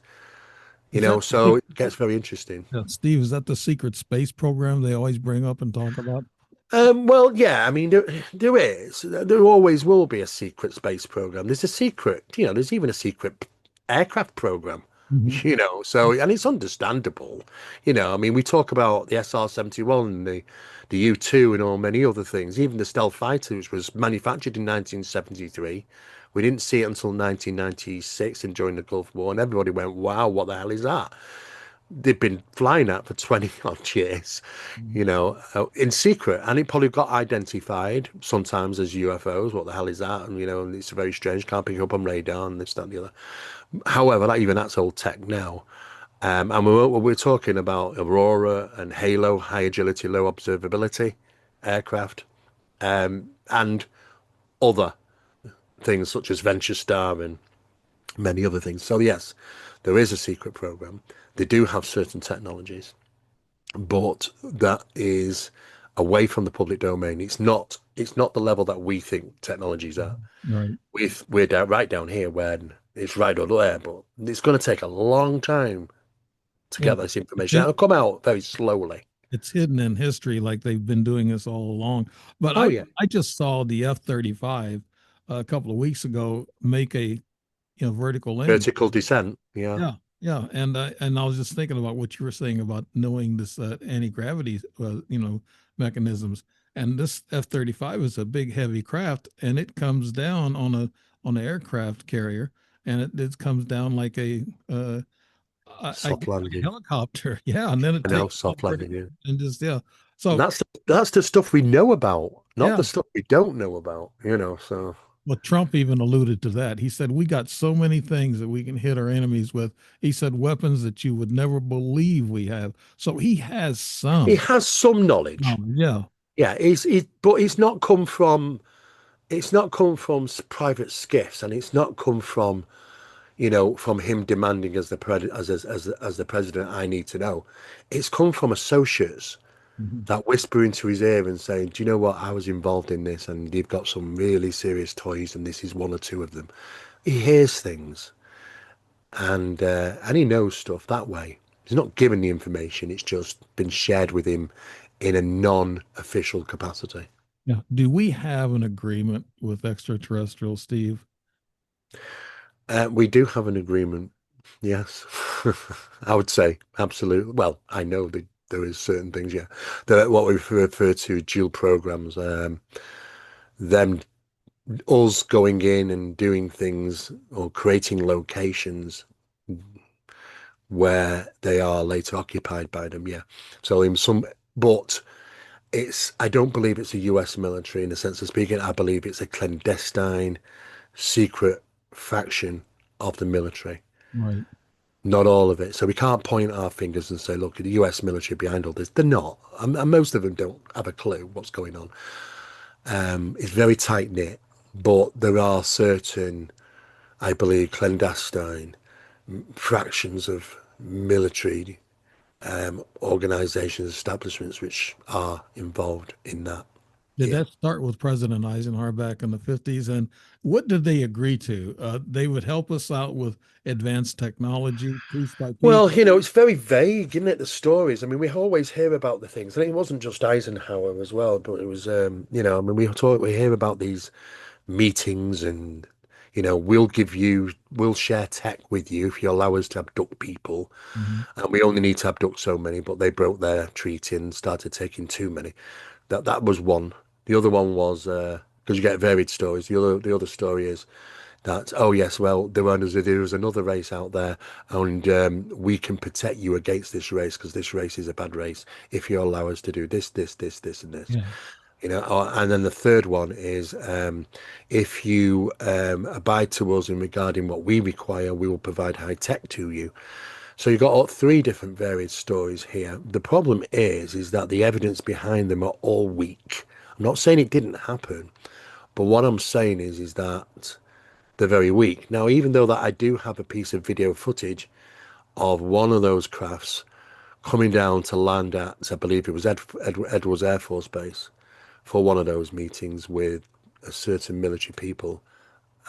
Is that So it gets very interesting. Steve? Is that the secret space program they always bring up and talk about? Well, yeah, I mean, there is. There always will be a secret space program. There's a secret, there's even a secret aircraft program. Mhm. So, and it's understandable. I mean, we talk about the SR-71 and the U-2 and all many other things, even the stealth fighter, which was manufactured in 1973. We didn't see it until 1996 and during the Gulf War, and everybody went, wow, what the hell is that? They've been flying that for 20 odd years, in secret. And it probably got identified sometimes as UFOs. What the hell is that? And it's very strange. Can't pick up on radar and this, that, and the other. However, even that's old tech now. And we're talking about Aurora and Halo, high agility, low observability aircraft, and other things such as Venture Star and many other things. So yes, there is a secret program. They do have certain technologies, but that is away from the public domain. It's not the level that we think technologies are. Right. We're right down here when it's right over there, but it's going to take a long time to get Well, this it's information. hid- It'll come out very slowly. it's hidden in history, like they've been doing this all along. But Oh I yeah, I just saw the F-35 a couple of weeks ago make a vertical landing. vertical descent. Yeah, Yeah, yeah, and I was just thinking about what you were saying about knowing this anti-gravity, mechanisms. And this F-35 is a big, heavy craft, and it comes down on an aircraft carrier, and it comes down like I soft guess a landing. helicopter. Yeah, and then it I know takes soft over landing. Yeah, and just yeah. and So that's the stuff we know about, not yeah, the stuff we don't know about. So well, Trump even alluded to that. He said, "We got so many things that we can hit our enemies with." He said, "Weapons that you would never believe we have." So he has it some has some knowledge. knowledge. Yeah. Yeah, but it's not come from private skiffs, and it's not come from him demanding as the president, I need to know. It's come from associates Mhm. that whisper into his ear and say, "Do you know what? I was involved in this, and you've got some really serious toys, and this is one or two of them." He hears things, and he knows stuff that way. He's not given the information; it's just been shared with him in a non-official capacity. Yeah. Do we have an agreement with extraterrestrials, Steve? We do have an agreement. Yes, I would say absolutely. Well, I know that there is certain things. Yeah, what we refer to dual programs. Them us going in and doing things or creating locations where they are later occupied by them. Yeah. So in some, but I don't believe it's a US military in the sense of speaking. I believe it's a clandestine, secret faction of the military. Right. Not all of it. So we can't point our fingers and say, look, the US military behind all this. They're not. And most of them don't have a clue what's going on. It's very tight knit, but there are certain, I believe, clandestine fractions of military organizations, establishments which are involved in that. Did Yeah. that start with President Eisenhower back in the 50s? And what did they agree to? They would help us out with advanced technology, piece by piece. Well, it's very vague, isn't it? The stories. I mean, we always hear about the things, and it wasn't just Eisenhower as well, but it was, I mean, we hear about these meetings, and we'll share tech with you if you allow us to abduct people, Mhm. and we only need to abduct so many, but they broke their treaty and started taking too many. That was one. The other one was because you get varied stories. The other story is that, oh yes, well there was another race out there, and we can protect you against this race because this race is a bad race if you allow us to do this, and this. Yeah. And then the third one is if you abide to us in regarding what we require, we will provide high tech to you. So you've got three different varied stories here. The problem is that the evidence behind them are all weak. I'm not saying it didn't happen, but what I'm saying is that they're very weak. Now, even though that I do have a piece of video footage of one of those crafts coming down to land at, I believe it was Edwards Air Force Base for one of those meetings with a certain military people,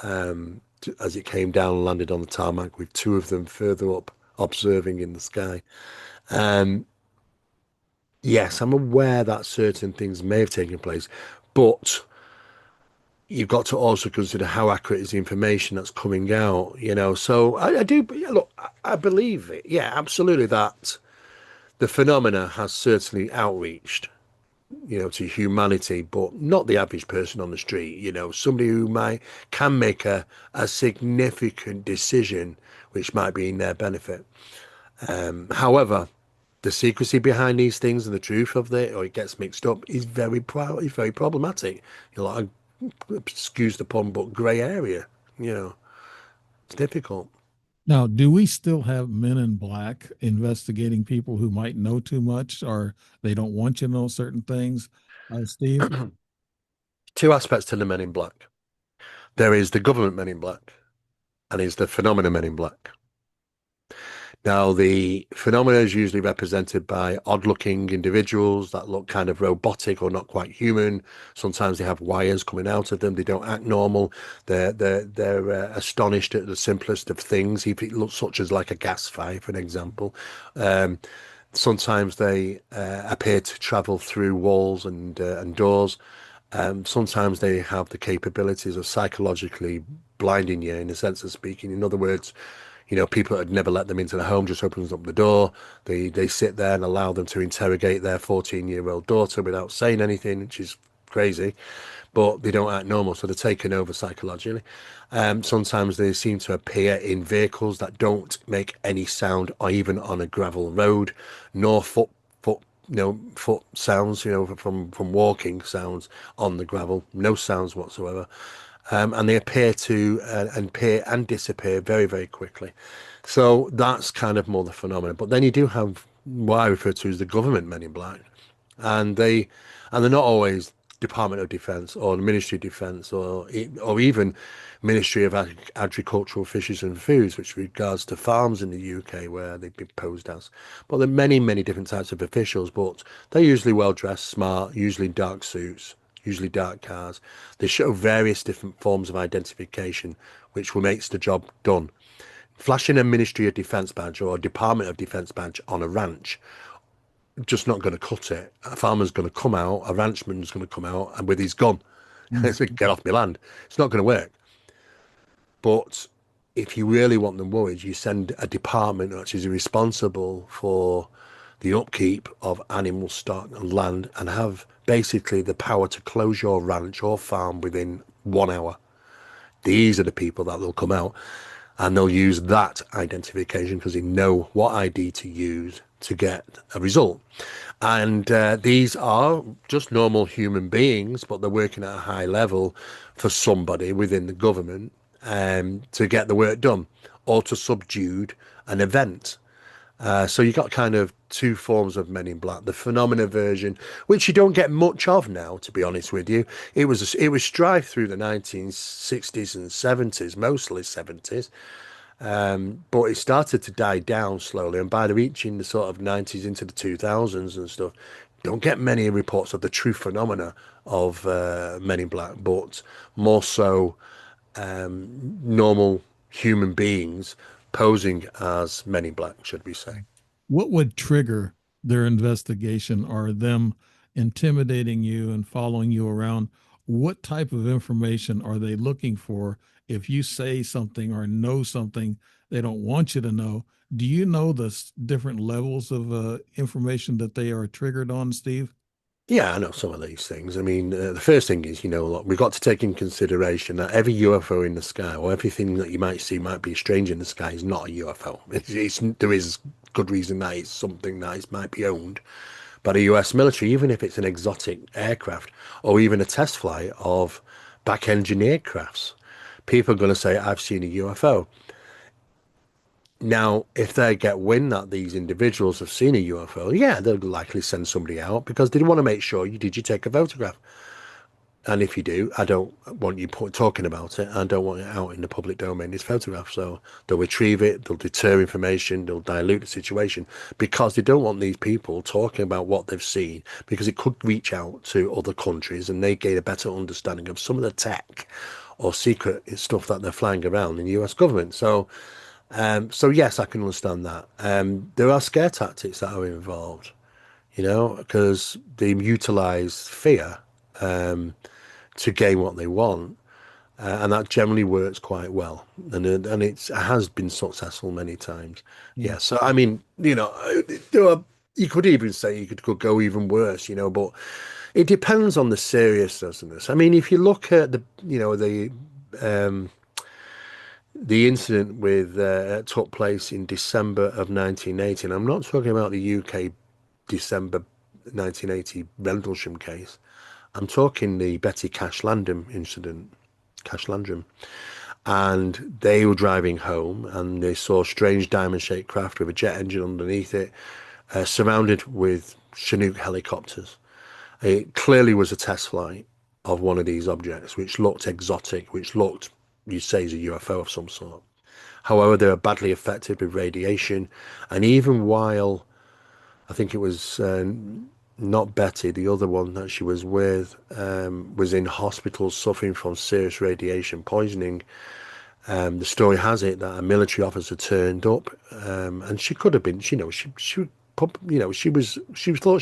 as it came down and landed on the tarmac with two of them further up observing in the sky. Um, yes, I'm aware that certain things may have taken place, but you've got to also consider how accurate is the information that's coming out. So I do. But yeah, look, I believe it. Yeah, absolutely. That the phenomena has certainly outreached, to humanity, but not the average person on the street. Somebody who might can make a significant decision which might be in their benefit. However, the secrecy behind these things and the truth of it, or it gets mixed up, is very problematic. Like, excuse the pun, but grey area. You know, it's difficult. Now, do we still have men in black investigating people who might know too much or they don't want you to know certain things? Steve? Two aspects to the Men in Black. There is the government Men in Black, and is the phenomena Men in Black. Now, the phenomena is usually represented by odd-looking individuals that look kind of robotic or not quite human. Sometimes they have wires coming out of them. They don't act normal. They're astonished at the simplest of things, if it looks such as like a gas fire, for an example. Um, Sometimes they appear to travel through walls and doors. Sometimes they have the capabilities of psychologically blinding you, in a sense of speaking. In other words, people that had never let them into the home just opens up the door. They sit there and allow them to interrogate their 14-year-old daughter without saying anything, which is crazy, but they don't act normal, so they're taken over psychologically. Sometimes they seem to appear in vehicles that don't make any sound, or even on a gravel road, nor foot sounds, from walking sounds on the gravel, no sounds whatsoever. And they appear and disappear very, very quickly. So that's kind of more the phenomenon. But then you do have what I refer to as the government Men in Black, and they're not always Department of Defence or the Ministry of Defence, or even Ministry of Agricultural, Fisheries and Foods, which regards to farms in the UK where they've been posed as. But there are many, many different types of officials, but they're usually well dressed, smart, usually in dark suits, usually dark cars. They show various different forms of identification, which will makes the job done. Flashing a Ministry of Defence badge or a Department of Defence badge on a ranch, just not going to cut it. A farmer's going to come out, a ranchman's going to come out, and with his gun, Mm. it's like, get off my land. It's not going to work. But if you really want them worried, you send a department which is responsible for the upkeep of animal stock and land, and have basically the power to close your ranch or farm within 1 hour. These are the people that will come out, and they'll use that identification because they know what ID to use to get a result. And these are just normal human beings, but they're working at a high level for somebody within the government, to get the work done or to subdue an event. So you got kind of two forms of Men in Black. The phenomena version, which you don't get much of now, to be honest with you. It was strife through the 1960s and 70s, mostly 70s. But it started to die down slowly, and by the reaching the sort of 90s into the 2000s and stuff, don't get many reports of the true phenomena of Men in Black, but more so normal human beings posing as Men in Black, should we say. What would trigger their investigation or them intimidating you and following you around? What type of information are they looking for if you say something or know something they don't want you to know? Do you know the different levels of information that they are triggered on, Steve? Yeah, I know some of these things. I mean, the first thing is, look, we've got to take in consideration that every UFO in the sky, or everything that you might see might be strange in the sky, is not a UFO. There is good reason that it's something that might be owned by the US military, even if it's an exotic aircraft or even a test flight of back engineered crafts. People are going to say, I've seen a UFO. Now, if they get wind that these individuals have seen a UFO, yeah, they'll likely send somebody out because they want to make sure you take a photograph. And if you do, I don't want you talking about it. I don't want it out in the public domain, this photograph. So they'll retrieve it, they'll deter information, they'll dilute the situation because they don't want these people talking about what they've seen, because it could reach out to other countries and they gain a better understanding of some of the tech or secret stuff that they're flying around in the US government. So yes, I can understand that. There are scare tactics that are involved, because they utilize fear to gain what they want. and that generally works quite well, and it has been successful many times. Yeah. Yeah, so I mean, there are, you could even say you could go even worse, but it depends on the seriousness of this. I mean, if you look at um, the incident with took place in December of 1980, and I'm not talking about the UK December 1980 Rendlesham case. I'm talking the Betty Cash Landham incident. Cash Landham. And they were driving home and they saw a strange diamond-shaped craft with a jet engine underneath it, surrounded with Chinook helicopters. It clearly was a test flight of one of these objects, which looked exotic, which looked, you'd say, is a UFO of some sort. However, they were badly affected with radiation, and even while I think it was not Betty, the other one that she was with, was in hospital suffering from serious radiation poisoning. The story has it that a military officer turned up, and she could have been, she thought she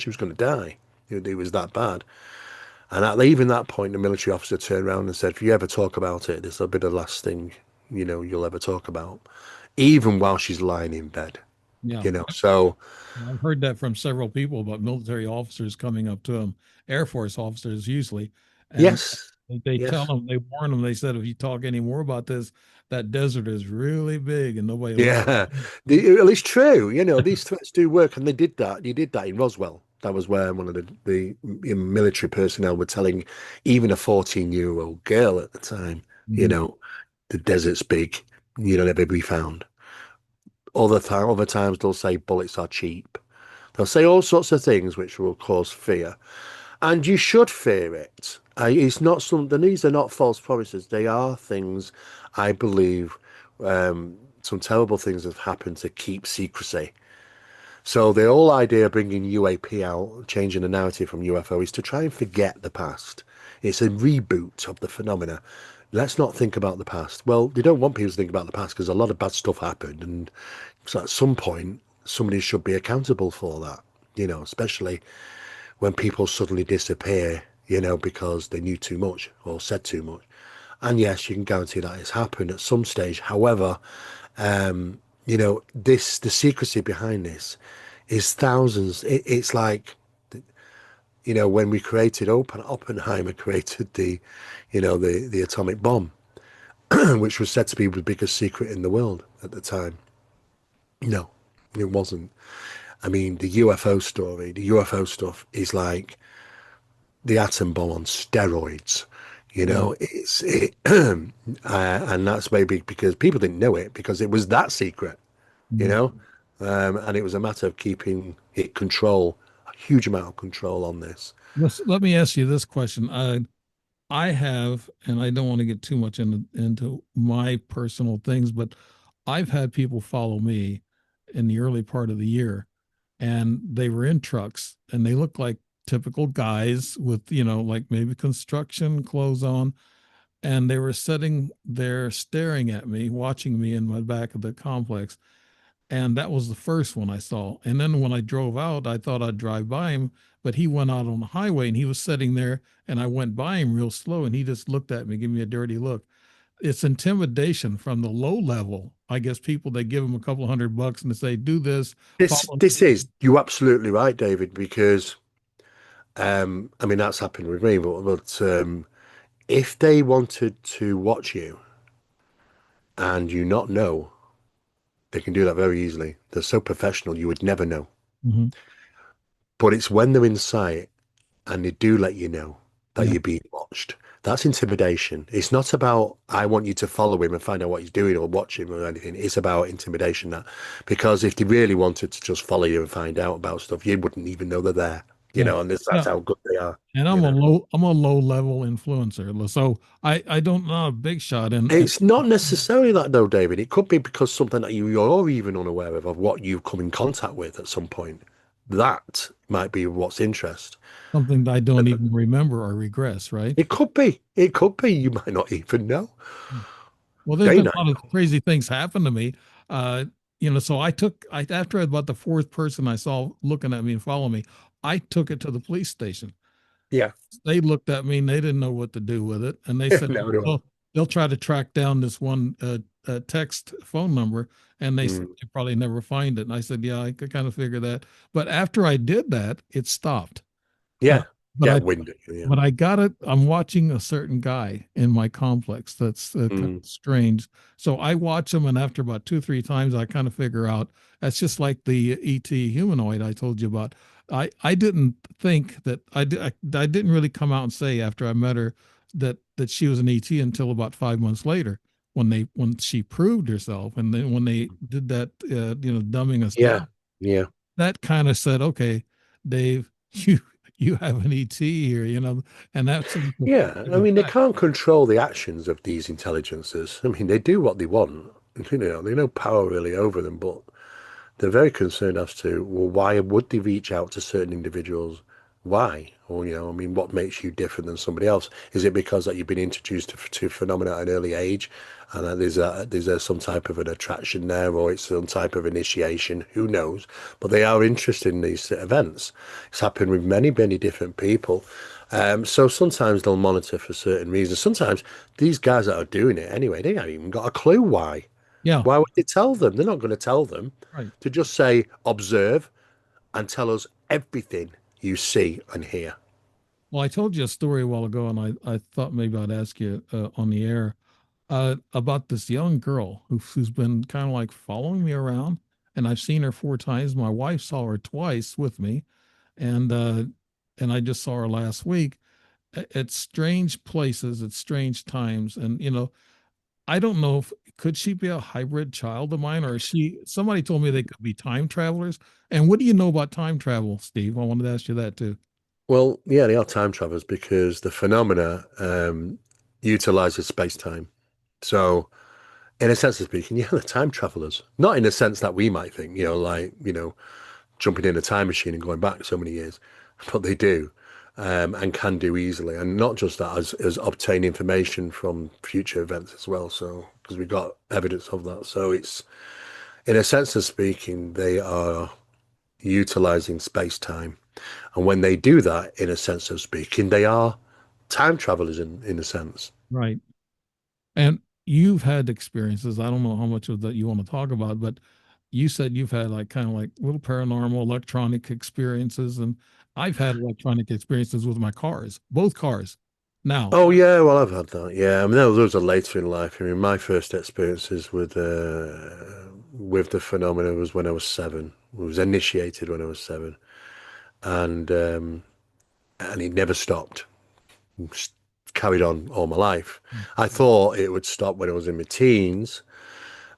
was going to die. It was that bad. And at even that point, the military officer turned around and said, "If you ever talk about it, this will be the last thing, you'll ever talk about," even while she's lying in bed. Yeah. So I've heard that from several people about military officers coming up to them, Air Force officers usually, and yes, they tell yes. them, they warn them, they said, if you talk any more about this, that desert is really big and nobody will listen. Yeah, well, it's true. These threats do work, and they did that. You did that in Roswell. That was where one of the military personnel were telling even a 14-year-old girl at the time, you Mhm. know, the desert's big, never be found. Other times they'll say bullets are cheap. They'll say all sorts of things which will cause fear, and you should fear it. It's not something. These are not false promises. They are things I believe. Some terrible things have happened to keep secrecy. So the whole idea of bringing UAP out, changing the narrative from UFO, is to try and forget the past. It's a reboot of the phenomena. Let's not think about the past. Well, they don't want people to think about the past because a lot of bad stuff happened, and so at some point somebody should be accountable for that. Especially when people suddenly disappear, because they knew too much or said too much. And yes, you can guarantee that it's happened at some stage. However, the secrecy behind this is thousands. It's like, when we created Oppenheimer created the atomic bomb, which was said to be the biggest secret in the world at the time. No, it wasn't. I mean, the UFO stuff is like the atom bomb on steroids. Yeah. And that's maybe because people didn't know it because it was that secret, you Mhm. know, and it was a matter of keeping it control, a huge amount of control on this. Let me ask you this question. I have, and I don't want to get too much into my personal things, but I've had people follow me in the early part of the year, and they were in trucks, and they looked like typical guys with, like maybe construction clothes on, and they were sitting there staring at me, watching me in my back of the complex. And that was the first one I saw. And then when I drove out, I thought I'd drive by him, but he went out on the highway and he was sitting there, and I went by him real slow, and he just looked at me, gave me a dirty look. It's intimidation from the low level. I guess people, they give them a couple $100 and they say, do this, This follow this me. is you're absolutely right, David, because I mean that's happened with me, but if they wanted to watch you and you not know, they can do that very easily. They're so professional, you would never know. Mhm. But it's when they're in sight and they do let you know that Yeah. you're being watched. That's intimidation. It's not about I want you to follow him and find out what he's doing or watch him or anything. It's about intimidation that because if they really wanted to just follow you and find out about stuff, you wouldn't even know they're there. Yeah. And that's Yeah. how good they are, And you know. I'm a low level influencer. So I don't know a big shot, and It's not necessarily that though, David. It could be because something that you're even unaware of what you've come in contact with at some point. That might be what's interest. something that I don't even remember or regress, right? It could be. It could be. You might not even know. Well, there's They been might a lot of know. crazy things happen to me. Uh, so after about the fourth person I saw looking at me and following me, I took it to the police station. Yeah. They looked at me and they didn't know what to do with it. And they said, No, no. they'll try to track down this one text phone number, and they said Mm. you probably never find it. And I said, yeah, I could kind of figure that. But after I did that, it stopped. Uh, Yeah, but I get windy. Yeah. but I got it. I'm watching a certain guy in my complex that's kind Mm. of strange. So I watch him, and after about two, three times, I kind of figure out that's just like the ET humanoid I told you about. I didn't think that I didn't really come out and say after I met her that she was an ET until about 5 months later when she proved herself, and then when they did that dumbing us down, Yeah, yeah. that kind of said, okay, Dave, you have an ET here, and that's like a Yeah, I positive mean, they effect. can't control the actions of these intelligences. I mean, they do what they want. You know, they no power really over them, but they're very concerned as to, well, why would they reach out to certain individuals? Why? Or, I mean, what makes you different than somebody else? Is it because that you've been introduced to phenomena at an early age, and that there's some type of an attraction there, or it's some type of initiation? Who knows? But they are interested in these events. It's happened with many, many different people. So sometimes they'll monitor for certain reasons. Sometimes these guys that are doing it anyway, they haven't even got a clue why. Yeah, Why would they tell them? They're not going to tell them right. to just say, observe and tell us everything you see and hear. Well, I told you a story a while ago, and I thought maybe I'd ask you on the air about this young girl who's been kind of like following me around, and I've seen her four times. My wife saw her twice with me, and uh, and I just saw her last week at strange places at strange times, and I don't know if could she be a hybrid child of mine, or is she? Somebody told me they could be time travelers. And what do you know about time travel, Steve? I wanted to ask you that too. Well, yeah, they are time travelers because the phenomena utilizes space-time. So, in a sense of speaking, yeah, they're time travelers. Not in the sense that we might think, like, jumping in a time machine and going back so many years, but they do, and can do easily. And not just that, as obtain information from future events as well. So, because we got evidence of that. So it's, in a sense of speaking, they are utilizing space time. And when they do that, in a sense of speaking, they are time travelers in a sense. Right. And you've had experiences. I don't know how much of that you want to talk about, but you said you've had like kind of like little paranormal electronic experiences, and I've had electronic experiences with my cars, both cars. Now, Oh yeah, well I've had that. Yeah, I mean those are later in life. I mean my first experiences with the phenomena was when I was 7. It was initiated when I was 7, and it never stopped. Just carried on all my life. I thought it would stop when I was in my teens,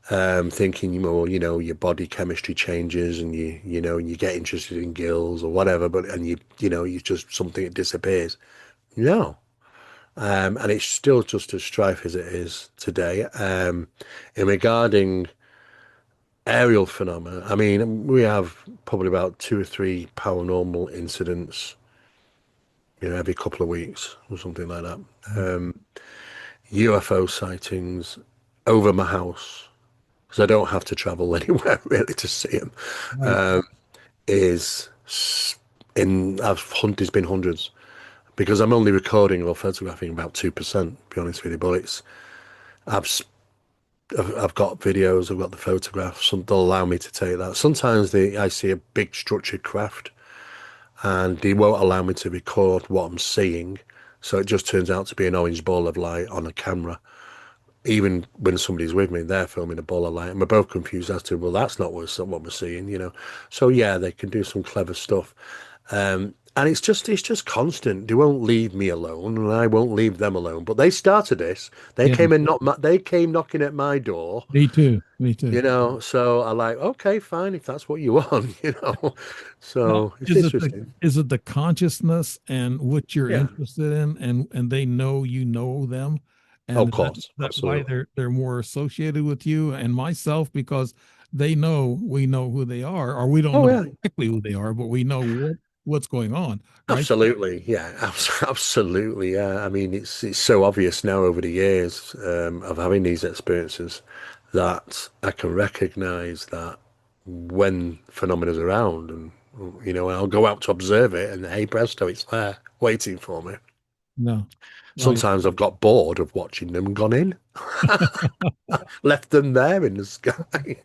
thinking more, your body chemistry changes and and you get interested in gills or whatever, but and you just something that disappears. No. And it's still just as strife as it is today. In regarding aerial phenomena, I mean, we have probably about 2 or 3 paranormal incidents, every couple of weeks or something like that. UFO sightings over my house, because I don't have to travel anywhere really to see them, right. is in, there's been hundreds, because I'm only recording or photographing about 2%, to be honest with you, but I've I've got videos, I've got the photographs, some they'll allow me to take that. Sometimes I see a big structured craft and they won't allow me to record what I'm seeing. So it just turns out to be an orange ball of light on a camera. Even when somebody's with me, they're filming a ball of light, and we're both confused as to, well, that's not what we're seeing. So yeah, they can do some clever stuff. And it's just constant. They won't leave me alone, and I won't leave them alone. But they started this. They Yeah, came and they came knocking at my door. me too. Me too. So I like, okay, fine, if that's what you want. Now, So it's interesting. is it the consciousness and what you're Yeah, interested in, and they know you know them, of and course, that why absolutely. they're more associated with you and myself because they know we know who they are, or we don't Oh know yeah, exactly who they are, but we know what's going on, right? absolutely. Yeah, absolutely. Yeah. I mean, it's so obvious now over the years of having these experiences that I can recognize that when phenomena's around, and I'll go out to observe it, and hey presto, it's there waiting for me. No. I Sometimes I've got bored of watching them and gone in, left them there in the sky.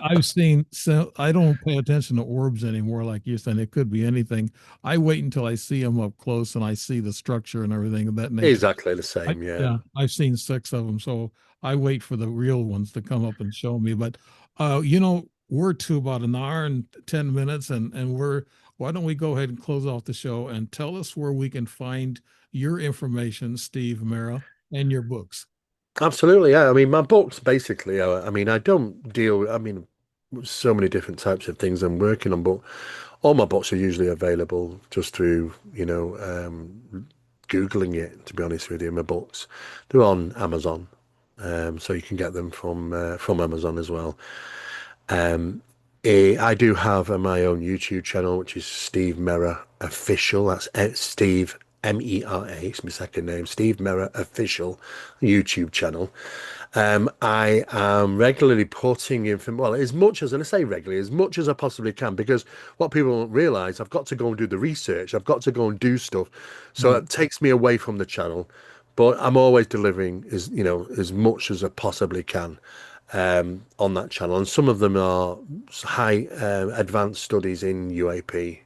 I've seen, so I don't pay attention to orbs anymore, like you're saying. It could be anything. I wait until I see them up close and I see the structure and everything of that nature. Exactly the same, yeah. Yeah, I've seen six of them, so I wait for the real ones to come up and show me. But we're to about an hour and 10 minutes, and we're why don't we go ahead and close off the show and tell us where we can find your information, Steve Mera, and your books. Absolutely, yeah. I mean, my books basically, I mean, I don't deal, I mean, so many different types of things I'm working on, but all my books are usually available just through, Googling it, to be honest with you. My books, they're on Amazon, so you can get them from Amazon as well. I do have my own YouTube channel, which is Steve Mera Official. That's Steve Mera. It's my second name, Steve Mera Official YouTube channel. I am regularly putting in from, well, as much as, and I say regularly, as much as I possibly can, because what people don't realize, I've got to go and do the research. I've got to go and do stuff. So Right. it takes me away from the channel, but I'm always delivering as much as I possibly can on that channel. And some of them are high advanced studies in UAP,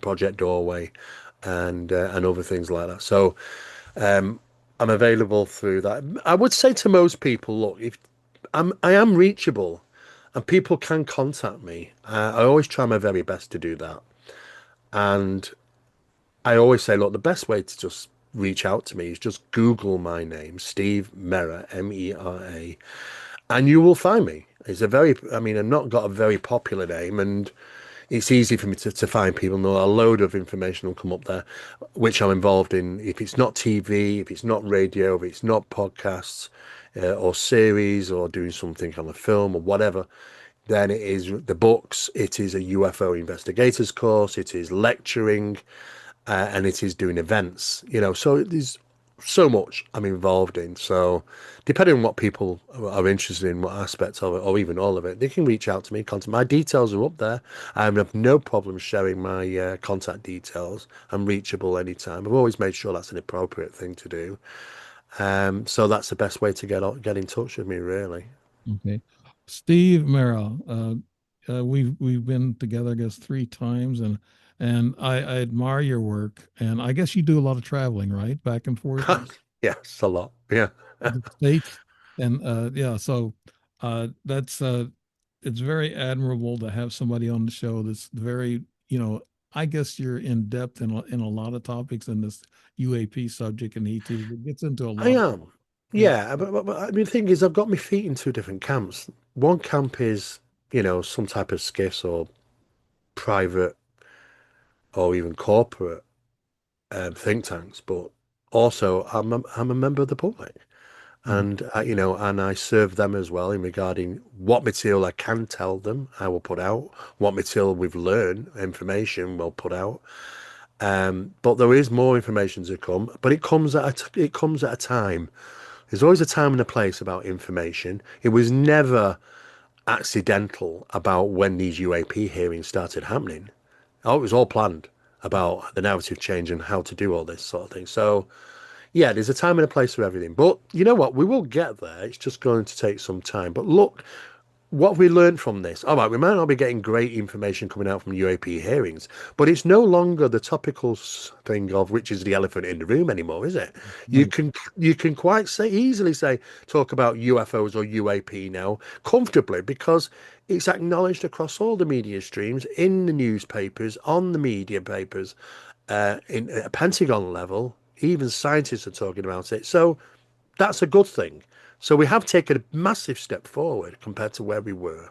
Project Doorway, and other things like that. So I'm available through that. I would say to most people, look, if I am reachable, and people can contact me. I always try my very best to do that, and I always say, look, the best way to just reach out to me is just Google my name, Steve Mera, Mera, and you will find me. It's a very, I mean, I've not got a very popular name, and it's easy for me to find people. And a load of information will come up there, which I'm involved in. If it's not TV, if it's not radio, if it's not podcasts or series or doing something on a film or whatever, then it is the books. It is a UFO investigators course. It is lecturing, and it is doing events. So there's so much I'm involved in. So depending on what people are interested in, what aspects of it, or even all of it, they can reach out to me. Contact my details are up there. I have no problem sharing my contact details. I'm reachable anytime. I've always made sure that's an appropriate thing to do. So that's the best way to get in touch with me, really. Okay. Steve Merrill, we've been together, I guess, three times, and I admire your work. And I guess you do a lot of traveling, right? Back and forth Yes, a lot. Yeah. the states, and yeah, so that's it's very admirable to have somebody on the show that's very, I guess you're in depth in a lot of topics in this UAP subject and ET. It gets into a I lot of am. yeah. Yeah, but I mean, the thing is, I've got my feet in two different camps. One camp is, some type of skiffs or private or even corporate think tanks, but also I'm a member of the public, Mm. and and I serve them as well in regarding what material I can tell them I will put out, what material we've learned, information we'll put out. But there is more information to come, but it comes at a time. There's always a time and a place about information. It was never accidental about when these UAP hearings started happening. Oh, it was all planned about the narrative change and how to do all this sort of thing. So, yeah, there's a time and a place for everything. But you know what? We will get there. It's just going to take some time. But look, what we learned from this, all right, we might not be getting great information coming out from UAP hearings, but it's no longer the topical thing of which is the elephant in the room anymore, is it? You Right. can you can quite easily say talk about UFOs or UAP now comfortably because it's acknowledged across all the media streams, in the newspapers, on the media papers, in at a Pentagon level. Even scientists are talking about it. So that's a good thing. So we have taken a massive step forward compared to where we were.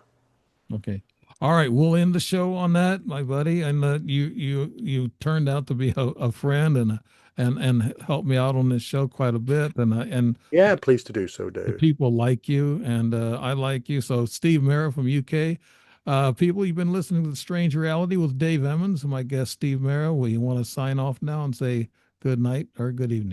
Okay. All right, we'll end the show on that, my buddy. And you turned out to be a friend and helped me out on this show quite a bit. And Yeah, pleased to do so, the David. people like you, and I like you. So Steve Mera from UK. People, you've been listening to The Strange Reality with Dave Emmons, my guest Steve Mera. We want to sign off now and say good night or good evening.